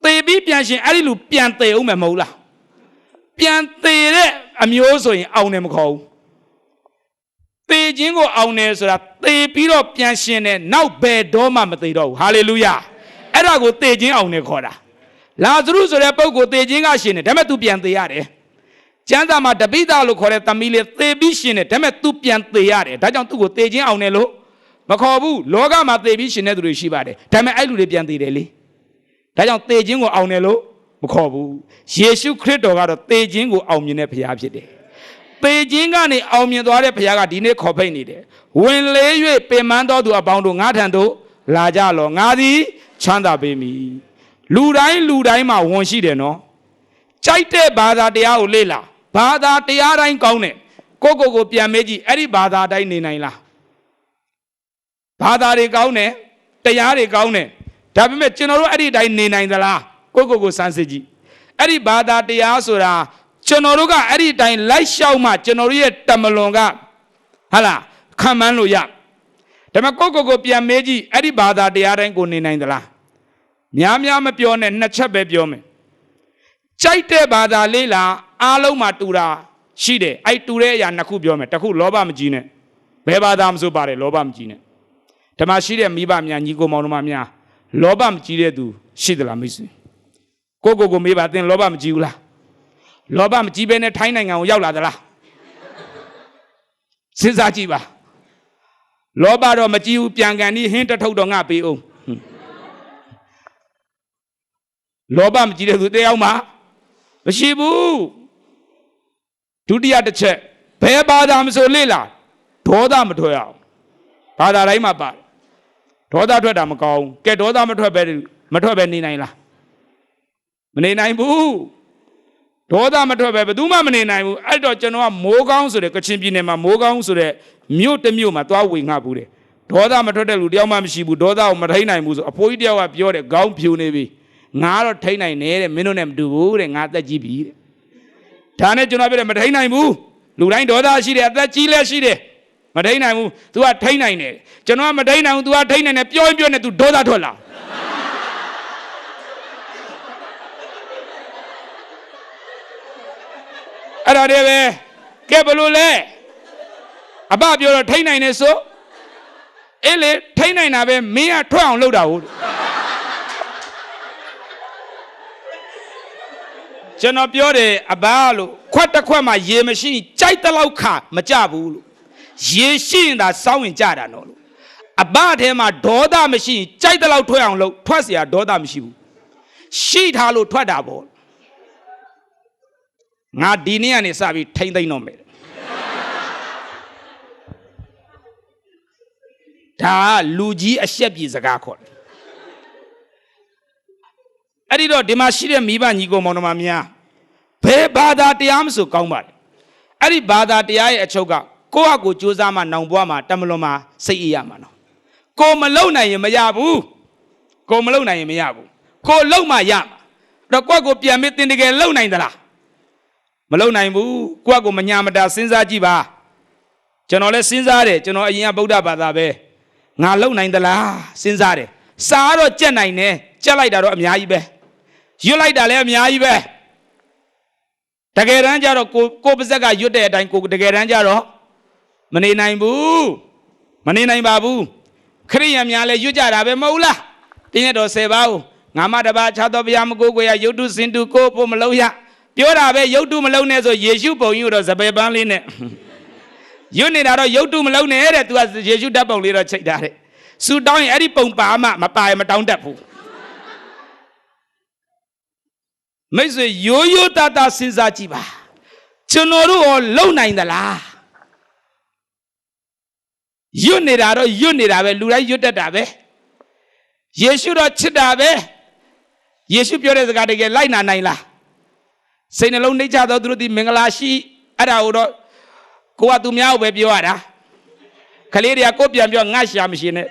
သေပြီးပြန်ရှင်အဲ့ဒီလူပြန်သေအောင်မယ်မဟုတ်လားပြန်သေတဲ့အမျိုးဆိုရင်အောင်တယ်မခေါ်ဘူးသေခြင်းကိုအောင်တယ်ဆိုတာသေပြီးတော့ပြန်ရှင်တယ်နောက်ဘယ်တော့မှမသေတော့ဘူးဟာလေလုယာအဲ့ဒါကိုသေခြင်းအောင်တယ်ခေါ်တာလာဇရုဆိုတဲ့ပုဂ္ဂိုလ်သေခြင်းကရှင်တယ်ဒါပေမဲ့ तू ပြန်သေရတယ်ကျမ်းစာမှာတပိသလို့ခေါ်တဲ့သမီးလေးသေပြီးရှင်တယ်ဒါပေမဲ့ तू ပြန်သေရတယ်ဒါကြောင့်သူ့ကိုသေခြင်းအောင်တယ်လို့မခေါ်ဘူးလောကမှာသေပြီးရှင်တဲ့သူတွေရှိပါတယ်ဒါပေမဲ့အဲ့လူတွေပြန်သေတယ်လေဒါကြောင့်သေခြင်းကိုအောင်တယ်လို့မခေါ်ဘူးယေရှုခရစ်တော်ကတော့သေခြင်းကိုအောင်မြင်တဲ့ဘုရားဖြစ်တယ်သေခြင်းကနေအောင်မြင်သွားတဲ့ဘုရားကဒီနေ့ခေါ်ဖိတ်နေတယ်ဝင်လေး၍ပင်ပန်းတော်သူအပေါင်းတို့ငါထံသို့လာကြလောငါသည်ချမ်းသာပေးမည်လူတိုင်းမှာဝန်ရှိတယ်နော်ကြိုက်တဲ့ဘာသာတရားကိုလေ့လာဘာသာတရားတိုင်းကောင်းတယ်ကိုပြန်မေးကြည့်အဲ့ဒီဘာသာတိုင်းနေနိုင်လား ဘာသာတွေကောင်းတယ်တရားတွေကောင်းတယ်ဒါပေမဲ့ကျွန်တော်တို့အဲ့ဒီတိုင်းနေနိုင်သလားကိုစမ်းစစ်ကြည့်အဲ့ဒီဘာသာတရားဆိုတာကျွန်တော်တို့ကအဲ့ဒီတိုင်းလိုက်လျှောက်မှကျွန်တော်တို့ရဲ့တမလွန်ကဟာလားခံမှန်းလို့ရဒါပေမဲ့ကိုပြန်မေးကြည့်အဲ့ဒီဘာသာတရားတိုင်းကိုနေနိုင်သလားများမပြောနဲ့နှစ်ချက်ပဲပြောမယ်ကြိုက်တဲ့ဘာသာလေးလားအားလုံးမှာတူတာရှိတယ်အဲ့တူတဲ့အရာနှစ်ခုပြောမယ်တစ်ခုလောဘမကြီးနဲ့ဘယ်ဘာသာမဆိုပါတယ်လောဘမကြီးနဲ့ဓမ္မရှိတဲ့မိဘများညီကိုမောင်တို့များလောဘမကြီးတဲ့သူရှိသလားမိတ်ဆွေကိုမေးပါသင်လောဘမကြီးဘူးလားလောဘမကြီးပဲနဲ့ထိုင်းနိုင်ငံကိုရောက်လာသလားစဉ်းစားကြည့်ပါလောဘတော့မကြီးဘူးပြန်ကန်ဒီဟင်းတထုပ်တော့ငါပေးအောင်လောဘမကြီးတဲ့သူတယောက်မှမရှိဘူးဒုတိယတစ်ချက်ဘယ်ဘာသာမဆိုလေ့လာဒေါသမထွက်အောင်ဘာသာတိုင်းမှာပါတယ်ဒေါသထွက်တာမကောင်းဘူးကဲဒေါသမထွက်ပဲနေနိုင်လားမနေနိုင်ဘူးဒေါသမထွက်ပဲဘယ်သူမှမနေနိုင်ဘူးအဲ့တော့ကျွန်တော်ကမိုးကောင်းဆိုတဲ့ကချင်ပြည်နယ်မှာမိုးကောင်းဆိုတဲ့မြို့တစ်မြို့မှာသွားဝေငှဘူးတယ်ဒေါသမထွက်တဲ့လူတယောက်မှမရှိဘူးဒေါသကိုမထိန်နိုင်ဘူးဆိုအဖိုးကြီးတယောက်ကပြောတယ်ခေါင်းဖြူနေပြီငါတော့ထိန်နိုင်တယ်တဲ့မင်းတို့နဲ့မတူဘူးတဲ့ငါသက်ကြီးပြီတဲ့ဒါနဲ့ကျွန်တော်ပြောတယ်မထိန်နိုင်ဘူးလူတိုင်းဒေါသရှိတယ်အသက်ကြီးလည်းရှိတယ်မထိန်နိုင်ဘူး तू ကထိန်နိုင်တယ်ကျွန်တော်ကမထိန်နိုင်ဘူး तू ကထိန်နိုင်တယ်ပြောရင်ပြောနေ तू ဒေါသထွက်လာအဲ့ဒါတည်းပဲကဲဘလို့လဲအဘပြောတော့ထိန်နိုင်နေဆိုအေးလေထိန်နိုင်တာပဲမင်းကထွက်အောင်လုပ်တာဟုတ်ကျွန်တော်ပြောတယ်အဘလို့ခွက်တစ်ခွက်မှရေမရှိကြိုက်တဲ့လောက်ခါမကြဘူးလို့ရေရှိရင်သာစောင်းရင်ကြတာနော်လို့အဘထဲမှာဒေါသမရှိရင်ကြိုက်တဲ့လောက်ထွက်အောင်လုပ်ထွက်เสียဒေါသမရှိဘူးရှိထားလို့ထွက်တာပေါ့ငါဒီနေ့ကနေစပြီးထိမ့်သိမ့်တော့မယ်ဒါလူကြီးအရှက်ပြေစကားခေါ်တယ်အဲ့ဒီတော့ဒီမှာရှိတဲ့မိဘညီကိုမောင်နှမများဘယ်ဘာသာတရားမဆိုကောင်းပါတယ်အဲ့ဒီဘာသာတရားရဲ့အချုပ်ကကိုယ့်ဟာကိုယ်ကြိုးစားမှနောင်ဘွားမှာတမလွန်မှာစိတ်အေးရမှာနော်ကိုမလုံနိုင်ရင်မရဘူးကိုမလုံနိုင်ရင်မရဘူးကိုလုံမှရမှာတော့ကိုယ့်ကိုပြန်ပြီးတင်တကယ်လုံနိုင်သလားမလုံနိုင်ဘူးကိုယ့်ကိုမညာမတာစဉ်းစားကြည့်ပါကျွန်တော်လည်းစဉ်းစားတယ်ကျွန်တော်အရင်ကဗုဒ္ဓဘာသာပဲငါလုံနိုင်သလားစဉ်းစားတယ်စားတော့ကြက်နိုင်တယ်ကြက်လိုက်တာတော့အများကြီးပဲရွတ်လိုက်တာလည်းအများကြီးပဲတကယ်တမ်းကျတော့ကိုပါဇက်ကရွတ်တဲ့အတိုင်းကိုတကယ်တမ်းကျတော့မနေနိုင်ဘူးမနေနိုင်ပါဘူးခရိယံများလည်းရွတ်ကြတာပဲမဟုတ်လားတင်းရတော်10ပါးကိုငါမတပါခြားသောဘုရားမကိုးကွယ်ရယုတ်တုစင်တုကိုဖို့မလုံးရပြောတာပဲယုတ်တုမလုံးနဲ့ဆိုယေရှုပုံကြီးတော့စပယ်ပန်းလေးနဲ့ရွတ်နေတာတော့ယုတ်တုမလုံးနဲ့တဲ့ तू ကယေရှုဓာတ်ပုံလေးတော့ချိန်ထားတယ်ဆူတောင်းရင်အဲ့ဒီပုံပါမှမပါရင်မတောင်းတတ်ဘူးမိတ်ဆွေရိုးသားသားစဉ်းစားကြည့်ပါကျွန်တော်တို့ရောလုံနိုင်သလားရွတ်နေတာတော့ရွတ်နေတာပဲလူတိုင်းရွတ်တတ်တာပဲယေရှုတော့ချစ်တာပဲယေရှုပြောတဲ့စကားတကယ်လိုက်နာနိုင်လားစိတ်နှလုံးနှိမ့်ချသောသူတို့ဒီမင်္ဂလာရှိအဲ့ဒါကိုတော့ကိုကသူများကိုပဲပြောရတာခလေးတွေကကိုပြန်ပြောငါရှာမရှိနဲ့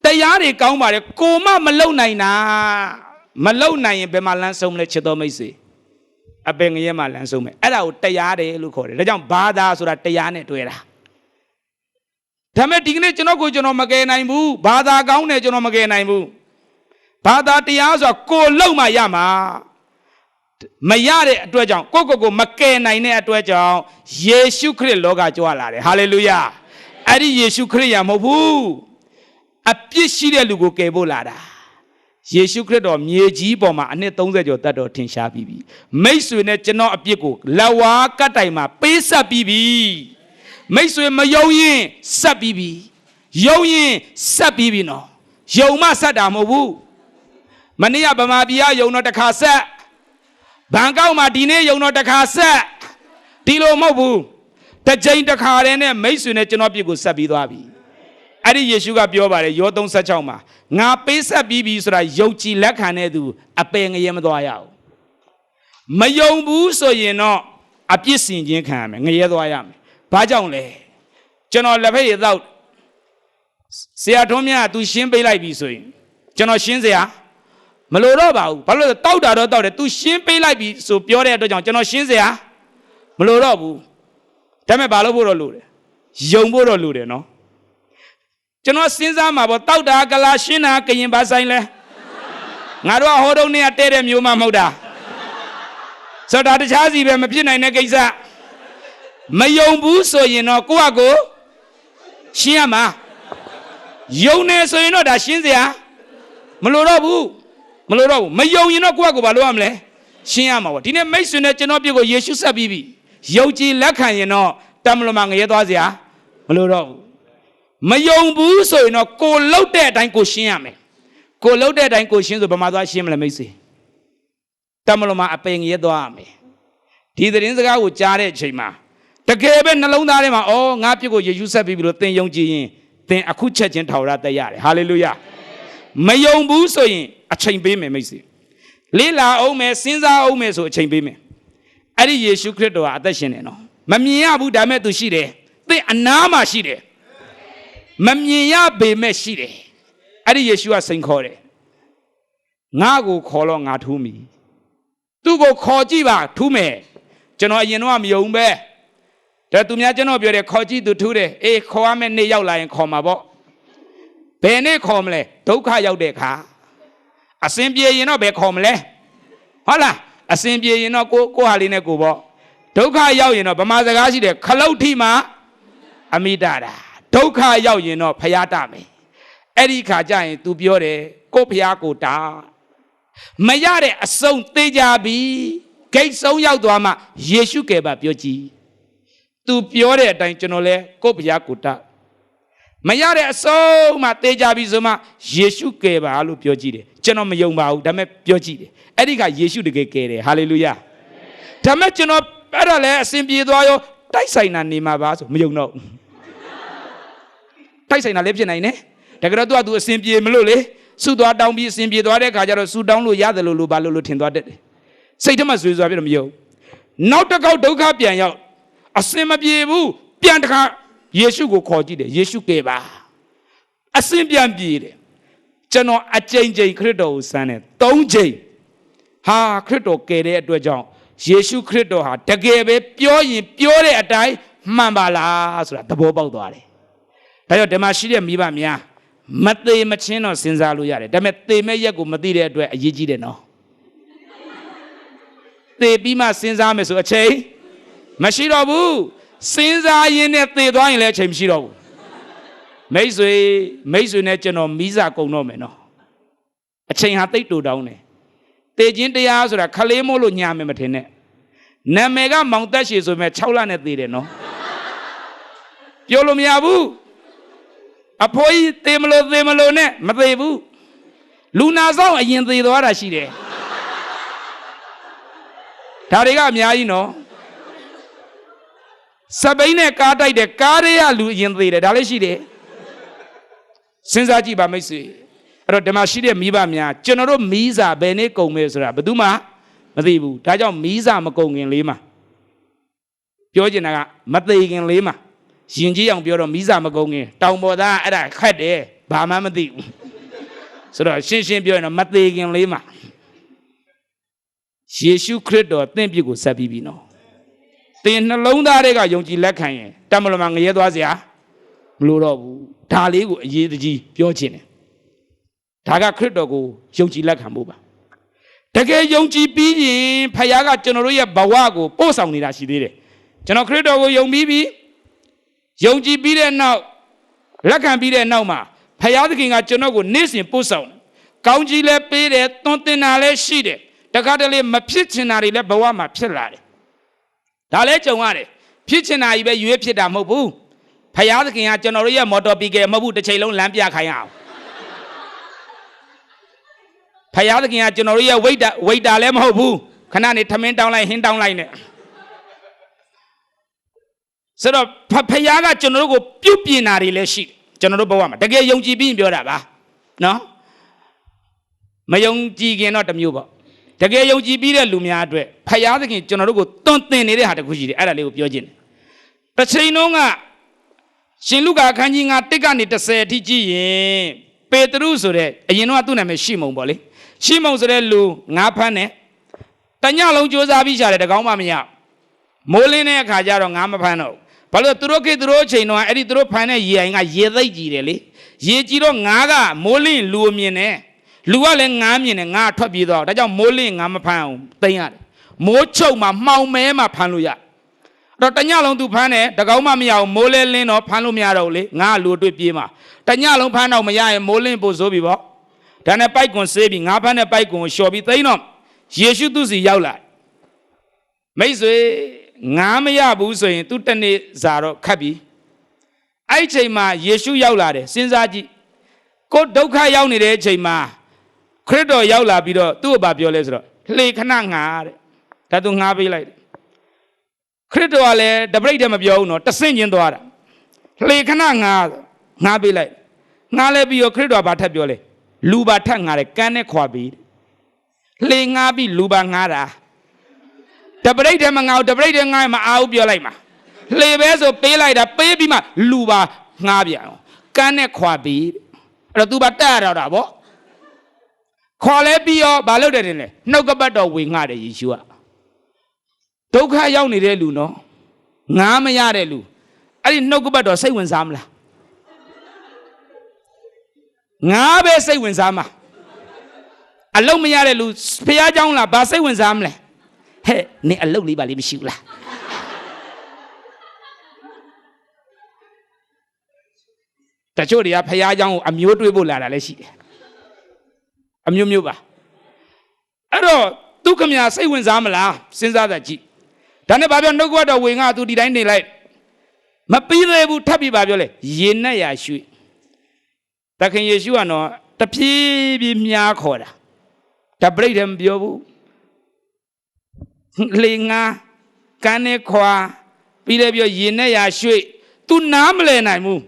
တရားတွေကောင်းပါတယ်ကိုမမလုံနိုင်တာမလုံနိုင်ရင်ဘယ်မှာလမ်းဆုံးမလဲချစ်တော်မိတ်ဆွေအပင်ငရဲမှာလမ်းဆုံးမယ်အဲ့ဒါကိုတရားတယ်လို့ခေါ်တယ်ဒါကြောင့်ဘာသာဆိုတာတရားနဲ့တွဲတာဒါမဲ့ဒီကနေ့ကျွန်တော်မကယ်နိုင်ဘူးဘာသာကောင်းတယ်ကျွန်တော်မကယ်နိုင်ဘူးဘာသာတရားဆိုတာကိုလုံမှရမှာမရတဲ့အတွက်ကြောင့်ကိုမကယ်နိုင်တဲ့အတွက်ကြောင့်ယေရှုခရစ်လောကကြွလာတယ်ဟာလေလုယာအဲ့ဒီယေရှုခရစ်ရမဟုတ်ဘူးအပြစ်ရှိတဲ့လူကိုကယ်ဖို့လာတာယေရှုခရစ်တော်မြေကြီးပေါ်မှာအနှစ်30ကျော်တတ်တော်ထင်ရှားပြီးပြီမိတ်ဆွေနဲ့ကျွန်တော်အပြစ်ကိုလက်ဝါးကတ်တိုင်မှာပေးဆက်ပြီးပြီမိတ်ဆွေမယုံရင်ဆက်ပြီးပြီယုံရင်ဆက်ပြီးပြီနော်ယုံမှဆက်တာမဟုတ်ဘူးမနေ့ကဗမာပြည်ကယုံတော့တစ်ခါဆက်ဘန်ကောက်မှာဒီနေ့ယုံတော့တစ်ခါဆက်ဒီလိုမဟုတ်ဘူးတစ်ချိန်တစ်ခါတည်းနဲ့မိတ်ဆွေနဲ့ကျွန်တော်အပြစ်ကိုဆက်ပြီးသွားပြီအဲ့ဒီယေရှုကပြောပါတယ်ယော3:16မှာငါပေးဆက်ပြီးပြီဆိုတာယုံကြည်လက်ခံတဲ့သူအပယ်ငရဲမသွားရဘူးမယုံဘူးဆိုရင်တော့ အပြစ်စင်ခြင်းခံရမယ်ငရဲသွားရမယ်ဘာကြောင့်လဲကျွန်တော်လက်ဖက်ရည်တော့ဆရာထွန်းမြတ်သူရှင်းပေးလိုက်ပြီဆိုရင်ကျွန်တော်ရှင်းစရာမလိုတော့ပါဘူးဘာလို့လဲတောက်တာတော့တောက်တယ်သူရှင်းပေးလိုက်ပြီဆိုပြောတဲ့အတွက်ကြောင့်ကျွန်တော်ရှင်းစရာမလိုတော့ဘူးဒါပေမဲ့ဘာလို့ဖို့တော့လိုတယ်ယုံဖို့တော့လိုတယ်နော်ကျွန်တော်စဉ်းစားမှာပေါ့တောက်တာကလာရှင်းတာကရင်ဘာဆိုင်လဲငါတို့ကဟောတုံးနဲ့တဲတဲ့မျိုးမှမဟုတ်တာဆိုတော့တခြားစီပဲမဖြစ်နိုင်တဲ့ကိစ္စမယုံဘူးဆိုရင်တော့ကိုယ့်အကိုရှင်းရမှာယုံနေဆိုရင်တော့ဒါရှင်းစရာမလိုတော့ဘူးမယုံရင်တော့ကိုယ့်အကိုဘာလုပ်ရမလဲရှင်းရမှာပေါ့ဒီနေ့မိတ်ဆွေနဲ့ကျွန်တော်ပြစ်ကိုယေရှုဆက်ပြီးပြီယုံကြည်လက်ခံရင်တော့တမလွန်မှာငရဲသွားစရာမလိုတော့ဘူးမယုံဘူးဆိုရင်တော့ကိုလှုပ်တဲ့အတိုင်းကိုရှင်းရမယ်ကိုလှုပ်တဲ့အတိုင်းကိုရှင်းဆိုဘာမှသွားရှင်းမလဲမိတ်ဆွေတမလွန်မှာအပင်ငရဲသွားရမယ်ဒီသတင်းစကားကိုကြားတဲ့အချိန်မှာတကယ်ပဲနှလုံးသားထဲမှာအော်ငါပြစ်ကိုယေရှုဆက်ပြီးပြီလို့သင်ယုံကြည်ရင်သင်အခုချက်ချင်းထောက်ရတတ်ရတယ်ဟာလေလုယာမယုံဘူးဆိုရင်အချိန်ပေးမယ်မိတ်ဆွေလေးလာအောင်မယ်စဉ်းစားအောင်မယ်ဆိုအချိန်ပေးမယ်အဲ့ဒီယေရှုခရစ်တော်ဟာအသက်ရှင်တယ်နော်မမြင်ရဘူးဒါမဲ့သူရှိတယ်သင်အနားမှာရှိတယ်မမြင်ရပေမဲ့ရှိတယ်အဲ့ဒီယေရှုကစိန်ခေါ်တယ်ငါ့ကိုခေါ်တော့ငါထူးမိသူ့ကိုခေါ်ကြည့်ပါထူးမယ်ကျွန်တော်အရင်တော့မယုံပဲဒါသူများကျွန်တော်ပြောတယ်ခေါ်ကြည့်သူထူးတယ်အေးခေါ်ရမယ့်နေ့ရောက်လာရင်ခေါ်မှာပေါ့ဘယ်နေ့ခေါ်မလဲဒုက္ခရောက်တဲ့အခါအစဉ်ပြေရင်တော့ဘယ်ခေါ်မလဲဟုတ်လားအစဉ်ပြေရင်တော့ကိုဟာလေးနဲ့ကိုပေါ့ဒုက္ခရောက်ရင်တော့ဗမာစကားရှိတယ်ခလုတ်ထိမှာအမိတာဒုက္ခရောက်ရင်တော့ဖျားတမယ်အဲ့ဒီခါကျရင် तू ပြောတယ်ကိုဖျားကိုတာမရတဲ့အဆုံးသေးကြပြီဂိတ်ဆုံးရောက်သွားမှယေရှုကယ်ပါပြောကြည့် तू ပြောတဲ့အတိုင်းကျွန်တော်လဲကိုဖျားကိုတာမရတဲ့အဆုံးမှသေးကြပြီဆိုမှယေရှုကယ်ပါလို့ပြောကြည့်တယ်ကျွန်တော်မယုံပါဘူးဒါပေမဲ့ပြောကြည့်တယ်အဲ့ဒီကယေရှုတကယ်ကယ်တယ်ဟာလေလုယာဒါပေမဲ့ကျွန်တော်အဲ့ဒါလဲအစဉ်ပြေသွားရောတိုက်ဆိုင်တာနေမှာပါဆိုမယုံတော့တိုက်ဆိုင်တာလည်းဖြစ်နိုင်တယ်တကယ်တော့သူအစဉ်ပြေမလို့လေဆုသွားတောင်းပြီးအစဉ်ပြေသွားတဲ့ခါကျတော့ဆုတောင်းလို့ရတယ်လို့ဘာလို့ထင်သွားတတ်တယ်စိတ်ထဲမှာဆွေးဆွားပြတော့မယုံနောက်တစ်ခေါက်ဒုက္ခပြန်ရောက်အစဉ်မပြေဘူးပြန်တစ်ခါယေရှုကိုခေါ်ကြည့်တယ်ယေရှုကယ်ပါအစဉ်ပြန်ပြေတယ်ကျွန်တော်အကြိမ်ကြိမ်ခရစ်တော်ကိုစမ်းတယ်3ကြိမ်ဟာခရစ်တော်ကယ်တဲ့အတွက်ကြောင့်ယေရှုခရစ်တော်ဟာတကယ်ပဲပြောရင်ပြောတဲ့အတိုင်းမှန်ပါလားဆိုတာသဘောပေါက်သွားတယ်ဒါကြောင့်ဒီမှာရှိတဲ့မိဘများမသေးမချင်းတော့စဉ်းစားလို့ရတယ်ဒါပေမဲ့သေမဲ့ရက်ကိုမသိတဲ့အတွက်အရေးကြီးတယ်နော်သေပြီးမှစဉ်းစားမယ်ဆိုအချိန်မရှိတော့ဘူးစဉ်းစားရင်းနဲ့သေသွားရင်လည်းအချိန်မရှိတော့ဘူးမိတ်ဆွေနဲ့ကျွန်တော်မိစားကုန်တော့မယ်နော်အချိန်ဟာတိတ်တူတောင်းတယ်သေခြင်းတရားဆိုတာခလေးမို့လို့ညာမယ်မထင်နဲ့နာမည်ကမောင်သက်ရှည်ဆိုပေမဲ့6လနဲ့သေတယ်နော်ပြောလို့မရဘူးအဖိုးကြီးသေမလို့နဲ့မသေဘူးလူနာဆောင်အရင်သေသွားတာရှိတယ်ဒါတွေကအများကြီးနော်စပိန်နဲ့ကားတိုက်တဲ့ကားတွေကလူအရင်သေးတယ်ဒါလည်းရှိတယ်စဉ်းစားကြည့်ပါမိတ်ဆွေအဲ့တော့ဒီမှာရှိတဲ့မိဘများကျွန်တော်တို့မီးစာဘယ်နေ့ကုန်မယ်ဆိုတာဘယ်သူမှမသိဘူးဒါကြောင့်မီးစာမကုန်ခင်လေးမှာပြောချင်တာကမသေးခင်လေးမှာရင်ကြီးအောင်ပြောတော့မီးစာမကုန်ခင်တောင်ပေါ်သားအဲ့ဒါခက်တယ်ဘာမှမသိဘူးဆိုတော့ရှင်းပြောရင်တော့မသေးခင်လေးမှာယေရှုခရစ်တော်သင်ပြစ်ကိုဆက်ပြီးပြီနော်သင်နှလုံးသားတွေကယုံကြည်လက်ခံရင်တမန်တော်မှာငရဲသွားစရာမလိုတော့ဘူးဒါလေးကိုအရေးတကြီးပြောချင်တယ်ဒါကခရစ်တော်ကိုယုံကြည်လက်ခံဖို့ပါတကယ်ယုံကြည်ပြီးရင်ဖခင်ကကျွန်တော်တို့ရဲ့ဘဝကိုပို့ဆောင်နေတာရှိသေးတယ်ကျွန်တော်ခရစ်တော်ကိုယုံပြီးပြီယုံကြည်ပြီးတဲ့နောက်လက်ခံပြီးတဲ့နောက်မှာဖခင်သခင်ကကျွန်တော်ကိုနေ့စဉ်ပို့ဆောင်ကောင်းကြီးလည်းပေးတယ်သွန်သင်တာလည်းရှိတယ်တခါတလေမဖြစ်ချင်တာတွေလည်းဘဝမှာဖြစ်လာတယ်ဒါလည်းကြုံရတယ်ဖြစ်ချင်တာကြီးပဲရွေးဖြစ်တာမဟုတ်ဘူးဖခင်သခင်ကကျွန်တော်တို့ရဲ့မော်တော်ပီကယ်မဟုတ်ဘူးတစ်ချိန်လုံးလမ်းပြခိုင်းရအောင်ဖခင်သခင်ကကျွန်တော်တို့ရဲ့ဝိတ်တာလည်းမဟုတ်ဘူးခဏနေထမင်းတောင်းလိုက်ဟင်းတောင်းလိုက်နဲ့ဆိုတော့ဖခင်ကကျွန်တော်တို့ကိုပြုတ်ပြင်တာတွေလည်းရှိတယ်ကျွန်တော်တို့ဘဝမှာတကယ်ယုံကြည်ပြီးပြောတာပါနော်မယုံကြည်ခင်တော့တစ်မျိုးပေါ့ တကယ်ယုံကြည်ပြီးတဲ့လူများအတွက်ဖယားသခင်ကျွန်တော်တို့ကိုတွန်းတင်နေတဲ့ဟာတခုရှိတယ်အဲ့ဒါလေးကိုပြောခြင်းတစ်ချိန်လုံးကရှင်လုကာအခန်းကြီး9 1ကနေ10အထိကြည့်ရင်ပေတရုဆိုတဲ့အရင်တော့သူ့နာမည်ရှိမုံပေါ့လေရှိမုံဆိုတဲ့လူငါးဖမ်းတယ်တညလုံးစူးစမ်းပြီးရှာတယ်တကောင်းမှမရမိုးလင်းတဲ့အခါကျတော့ငါမဖမ်းတော့ဘာလို့သူတို့ခေတ်သူတို့အချိန်တော့အဲ့ဒီသူတို့ဖမ်းတဲ့ရေအိမ်ကရေသိပ်ကြီးတယ်လေရေကြီးတော့ငါကမိုးလင်းလူမြင်တယ်လူကလည်းငါမြင်တယ်ငါထွက်ပြေးတော့ဒါကြောင့်မိုးလင်းငါမဖမ်းအောင်သိမ်းရတယ်မိုးချုပ်မှာမှောင်မဲမှာဖမ်းလို့ရတော့တညလုံးသူဖမ်းတယ်တကောင်းမှမရအောင်မိုးလဲလင်းတော့ဖမ်းလို့မရတော့လေငါလူတွေ့ပြေးမှာတညလုံးဖမ်းတော့မရရင်မိုးလင်းပို့ဆိုးပြီပေါ့ဒါနဲ့ပိုက်ကွန်ဆေးပြီးငါဖမ်းတဲ့ပိုက်ကွန်ကိုလျှော်ပြီးသိမ်းတော့ယေရှုသူစီရောက်လာမိတ်ဆွေငါမရဘူးဆိုရင်သူတနေ့စာတော့ခတ်ပြီအဲ့ဒီချိန်မှာယေရှုရောက်လာတယ်စဉ်းစားကြည့်ကိုဒုက္ခရောက်နေတဲ့အချိန်မှာခရစ်တော်ရောက်လာပြီးတော့သူ့ကိုပြောလဲဆိုတော့လှေခဏငါတဲ့ဒါသူငါပေးလိုက်တယ်ခရစ်တော်ကလည်းတပရိတ်တည်းမပြောဘူးနော်တဆင့်ချင်းသွားတာလှေခဏငါပေးလိုက်ငါလဲပြီးတော့ခရစ်တော်ဘာထပ်ပြောလဲလူပါထပ်ငါတယ်ကန်းနဲ့ခွာပြီးလှေငါပြီးလူပါငါတာတပရိတ်တည်းမငါတပရိတ်တည်းငါမအားဘူးပြောလိုက်မှာလှေပဲဆိုပေးလိုက်တာပေးပြီးမှလူပါငါပြန်အောင်ကန်းနဲ့ခွာပြီးအဲ့တော့ तू ပါတက်ရတော့တာဗောခေါ်လဲပြီးရောဘာလုပ်တယ်တင်လဲနှုတ်ကပတ်တော်ဝင်ငှတယ်ယေရှုကဒုက္ခရောက်နေတဲ့လူနော်ငါမရတဲ့လူအဲ့ဒီနှုတ်ကပတ်တော်စိတ်ဝင်စားမလားငါပဲစိတ်ဝင်စားမှာအလုံးမရတဲ့လူဖះเจ้าလားဘာစိတ်ဝင်စားမလဲဟဲ့နင်အလုံးလေးပါလေးမရှိဘူးလားတချို့တွေကဖះเจ้าကိုအမျိုးတွေးဖို့လာတာလည်းရှိတယ်အမျိုးမျိုးပါအဲ့တော့သူခမညာစိတ်ဝင်စားမလားစဉ်းစားတာကြည့်ဒါနဲ့ဘာပြောနှုတ်ကပတ်တော်ဝင်ငါသူဒီတိုင်းနေလိုက်မပြီးသေးဘူးထပ်ပြီးဘာပြောလဲရေနဲ့ရရွှေ့သခင်ယေရှုကတော့တဖြည်းဖြည်းများခေါ်တာတပရိတ်တယ်မပြောဘူးလေငါကန်းနဲ့ခွာပြီးလည်းပြောရေနဲ့ရရွှေ့ तू နားမလဲနိုင်ဘူး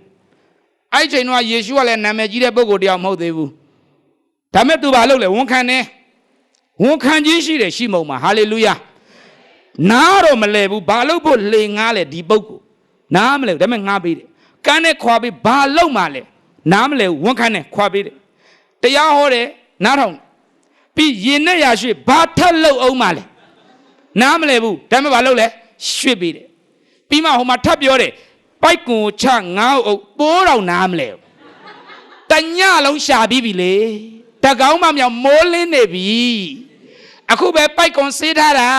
အဲ့ချိန်တော့ယေရှုကလည်းနာမည်ကြီးတဲ့ပုဂ္ဂိုလ်တယောက်မဟုတ်သေးဘူးဒါမဲ့ तू ဘာလုပ်လဲဝန်ခံတယ်ဝန်ခံခြင်းရှိတယ်ရှိမုံမှာဟာလေလုယာနားတော့မလဲဘူးဘာလုပ်ဖို့လေငါလဲဒီပုဂ္ဂိုလ်နားမလဲဘူးဒါမဲ့ငါပေးတယ်ကန်းနဲ့ခွာပြီးဘာလုပ်မှလဲနားမလဲဝန်ခံတယ်ခွာပေးတယ်တရားဟောတယ်နားထောင်ပြီးရင်နဲ့ရရွှေ့ဘာထက်လို့အောင်မှလဲနားမလဲဘူးဒါမဲ့ဘာလုပ်လဲရွှေ့ပေးတယ်ပြီးမှဟိုမှာထပ်ပြောတယ်ပိုက်ကွန်ချငါ့အုပ်ပိုးတော်နားမလဲတညလုံးရှာပြီးပြီလေတကောင်းမှမြောင်မိုးလင်းနေပြီအခုပဲပိုက်ကွန်ဆေးထားတာ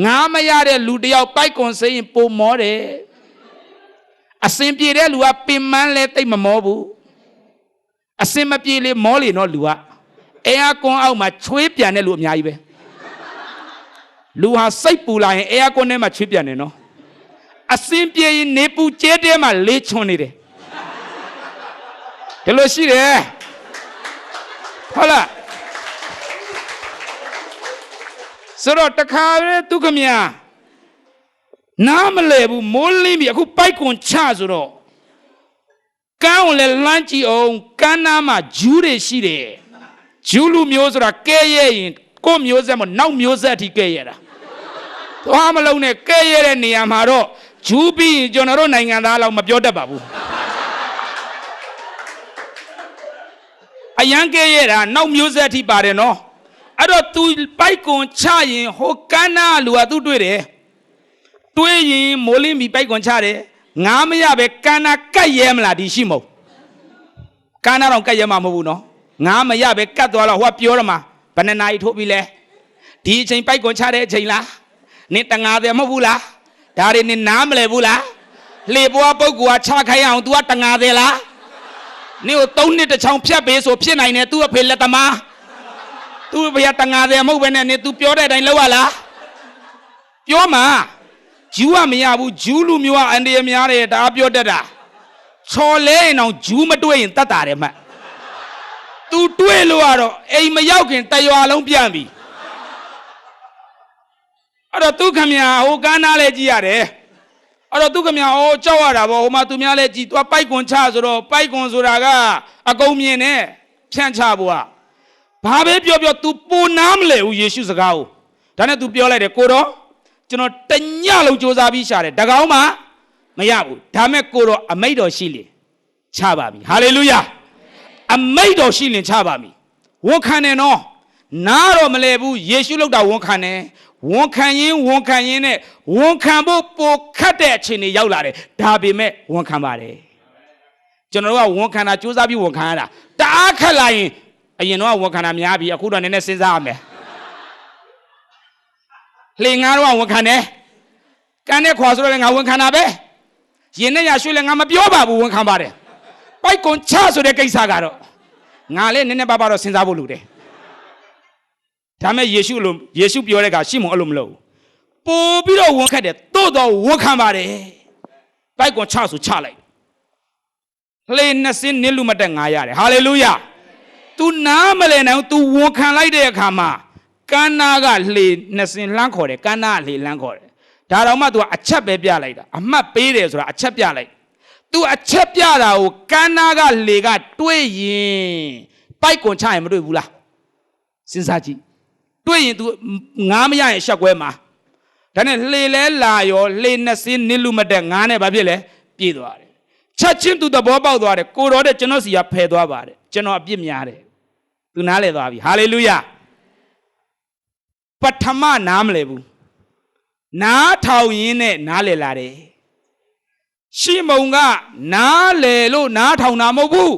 ငါမရတဲ့လူတယောက်ပိုက်ကွန်ဆေးရင်ပိုမောတယ်အစင်ပြေတဲ့လူကပင်မလဲတိတ်မမောဘူးအစင်မပြေလေမောလေနော်လူကအဲအကွန်အောက်မှာချွေးပြန်တဲ့လူအများကြီးပဲလူဟာစိတ်ပူလာရင်အဲအကွန်ထဲမှာချွေးပြန်တယ်နော်အစင်ပြေရင်နေပူကျဲတဲမှာလေးချွန်နေတယ်ဒီလိုရှိတယ်ဟုတ်လားဆိုတော့တခါပဲသူခမညာနားမလဲဘူးမိုးလင်းပြီအခုပိုက်ကွန်ချဆိုတော့ကန်းကိုလည်းလမ်းကြည့်အောင်ကန်းနားမှာဂျူးတွေရှိတယ်ဂျူးလူမျိုးဆိုတာကဲရဲရင်ကိုမျိုးဆက်မနောက်မျိုးဆက်အထိကဲရတာသွားမလုံးနဲ့ကဲရတဲ့နေရာမှာတော့ဂျူးပြီးရင်ကျွန်တော်တို့နိုင်ငံသားလောက်မပြောတတ်ပါဘူးအရန်ကဲရတာနောက်မျိုးဆက်အထိပါတယ်နော်အဲ့တော့ तू ပိုက်ကွန်ချရင်ဟိုကန်းနာလူက तू တွေ့တယ်တွေးရင်မိုးလင်းပြီးပိုက်ကွန်ချတယ်ငါမရပဲကန်းနာကတ်ရဲမလားဒီရှိမဟုတ်ကန်းနာတော့ကတ်ရဲမှာမဟုတ်ဘူးနော်ငါမရပဲကတ်သွားတော့ဟိုကပြောရမှာဘယ်နှစ်နာရီထိုးပြီလဲဒီအချိန်ပိုက်ကွန်ချတဲ့အချိန်လားနင်တငါတယ်မဟုတ်ဘူးလားဒါတွေနင်နားမလဲဘူးလားလှေပွားပုဂ္ဂိုလ်ကချခိုင်းအောင် तू ကတငါတယ်လားနင်ကို3နှစ်တစ်ချောင်းဖြတ်ပေးဆိုဖြစ်နိုင်တယ် तू အဖေလက်သမား तू ဘယ်တငါတယ်မဟုတ်ဘဲနဲ့နင် तू ပြောတဲ့အတိုင်းလုပ်ရလားပြောမှာဂျူးကမရဘူးဂျူးလူမျိုးကအန်ဒီရများတယ်ဒါပြောတတ်တာချော်လဲရင်တော့ဂျူးမတွေ့ရင်တတ်တာတယ်မှတ် तू တွေ့လို့ကတော့အိမ်မရောက်ခင်တရွာလုံးပြန်ပြီအဲ့တော့သူခမညာဟိုကန်းနာလဲကြည့်ရတယ်အဲ့တော့သူခမညာဟိုကြောက်ရတာဗောဟိုမှာသူများလဲကြည့်သွားပိုက်ကွန်ချဆိုတော့ပိုက်ကွန်ဆိုတာကအကုန်မြင်နဲ့ဖြန့်ချဖို့က ဘာပဲပြော तू ပိုနားမလဲဘူးယေရှုစကားကိုဒါနဲ့ तू ပြောလိုက်တယ်ကိုတော့ကျွန်တော်တညလုံးစူးစမ်းပြီးရှာတယ်တကောင်းမှမရဘူးဒါမဲ့ကိုတော့အမိတ်တော်ရှိလေချပါပြီဟာလေလုယာအမိတ်တော်ရှိလင်ချပါပြီဝန်ခံတယ်နော်နားတော့မလဲဘူးယေရှုလောက်တာဝန်ခံတယ်ဝန်ခံရင်နဲ့ဝန်ခံဖို့ပိုခတ်တဲ့အချိန်တွေရောက်လာတယ်ဒါပေမဲ့ဝန်ခံပါတယ်ကျွန်တော်တို့ကဝန်ခံတာစူးစမ်းပြီးဝန်ခံရတာတအားခက်လာရင်အရင်တော့ဝန်ခံတာများပြီအခုတော့နည်းနည်းစဉ်းစားရမယ်လှေငါတော့ဝန်ခံတယ်ကန်းနဲ့ခွာဆိုတော့လည်းငါဝန်ခံတာပဲရင်နဲ့ရရွှေလည်းငါမပြောပါဘူးဝန်ခံပါတယ်ပိုက်ကွန်ချဆိုတဲ့ကိစ္စကတော့ငါလည်းနည်းနည်းပါးပါးတော့စဉ်းစားဖို့လိုတယ်ဒါမဲ့ယေရှုပြောတဲ့ကရှမုန်အဲ့လိုမလုပ်ဘူးပို့ပြီးတော့ဝန်ခတ်တယ်တိုးတော့ဝန်ခံပါတယ်ပိုက်ကွန်ချဆိုချလိုက်လှေနှစ်စင်းနစ်လူမတက်ငါရတယ်ဟာလေလုယာ तू နားမလဲနိုင်ဘူး तू ဝန်ခံလိုက်တဲ့အခါမှာကန်းနာကလှေနှစ်စင်းလှမ်းခေါ်တယ်ကန်းနာကလှေလှမ်းခေါ်တယ်ဒါတော့မှ तू အချက်ပဲပြလိုက်တာအမှတ်ပေးတယ်ဆိုတာအချက်ပြလိုက် तू အချက်ပြတာကိုကန်းနာကလှေကတွေးရင်ပိုက်ကွန်ချရင်မတွေ့ဘူးလားစဉ်းစားကြည့်တွေးရင် तू ငားမရရင်ရှက်ကွဲမှာဒါနဲ့လှေလဲလာရောလှေနှစ်စင်းနစ်လူမတက်ငားနဲ့ဘာဖြစ်လဲပြေးသွားတယ်ချက်ချင်း तू သဘောပေါက်သွားတယ်ကိုတော်တဲ့ကျွန်တော်စီကဖယ်သွားပါတယ်ကျွန်တော်အပြစ်များတယ် तू နားလဲသွားပြီဟာလေလုယာပထမနားမလဲဘူးနားထောင်ရင်းနဲ့နားလဲလာတယ်ရှမုန်ကနားလဲလို့နားထောင်တာမဟုတ်ဘူး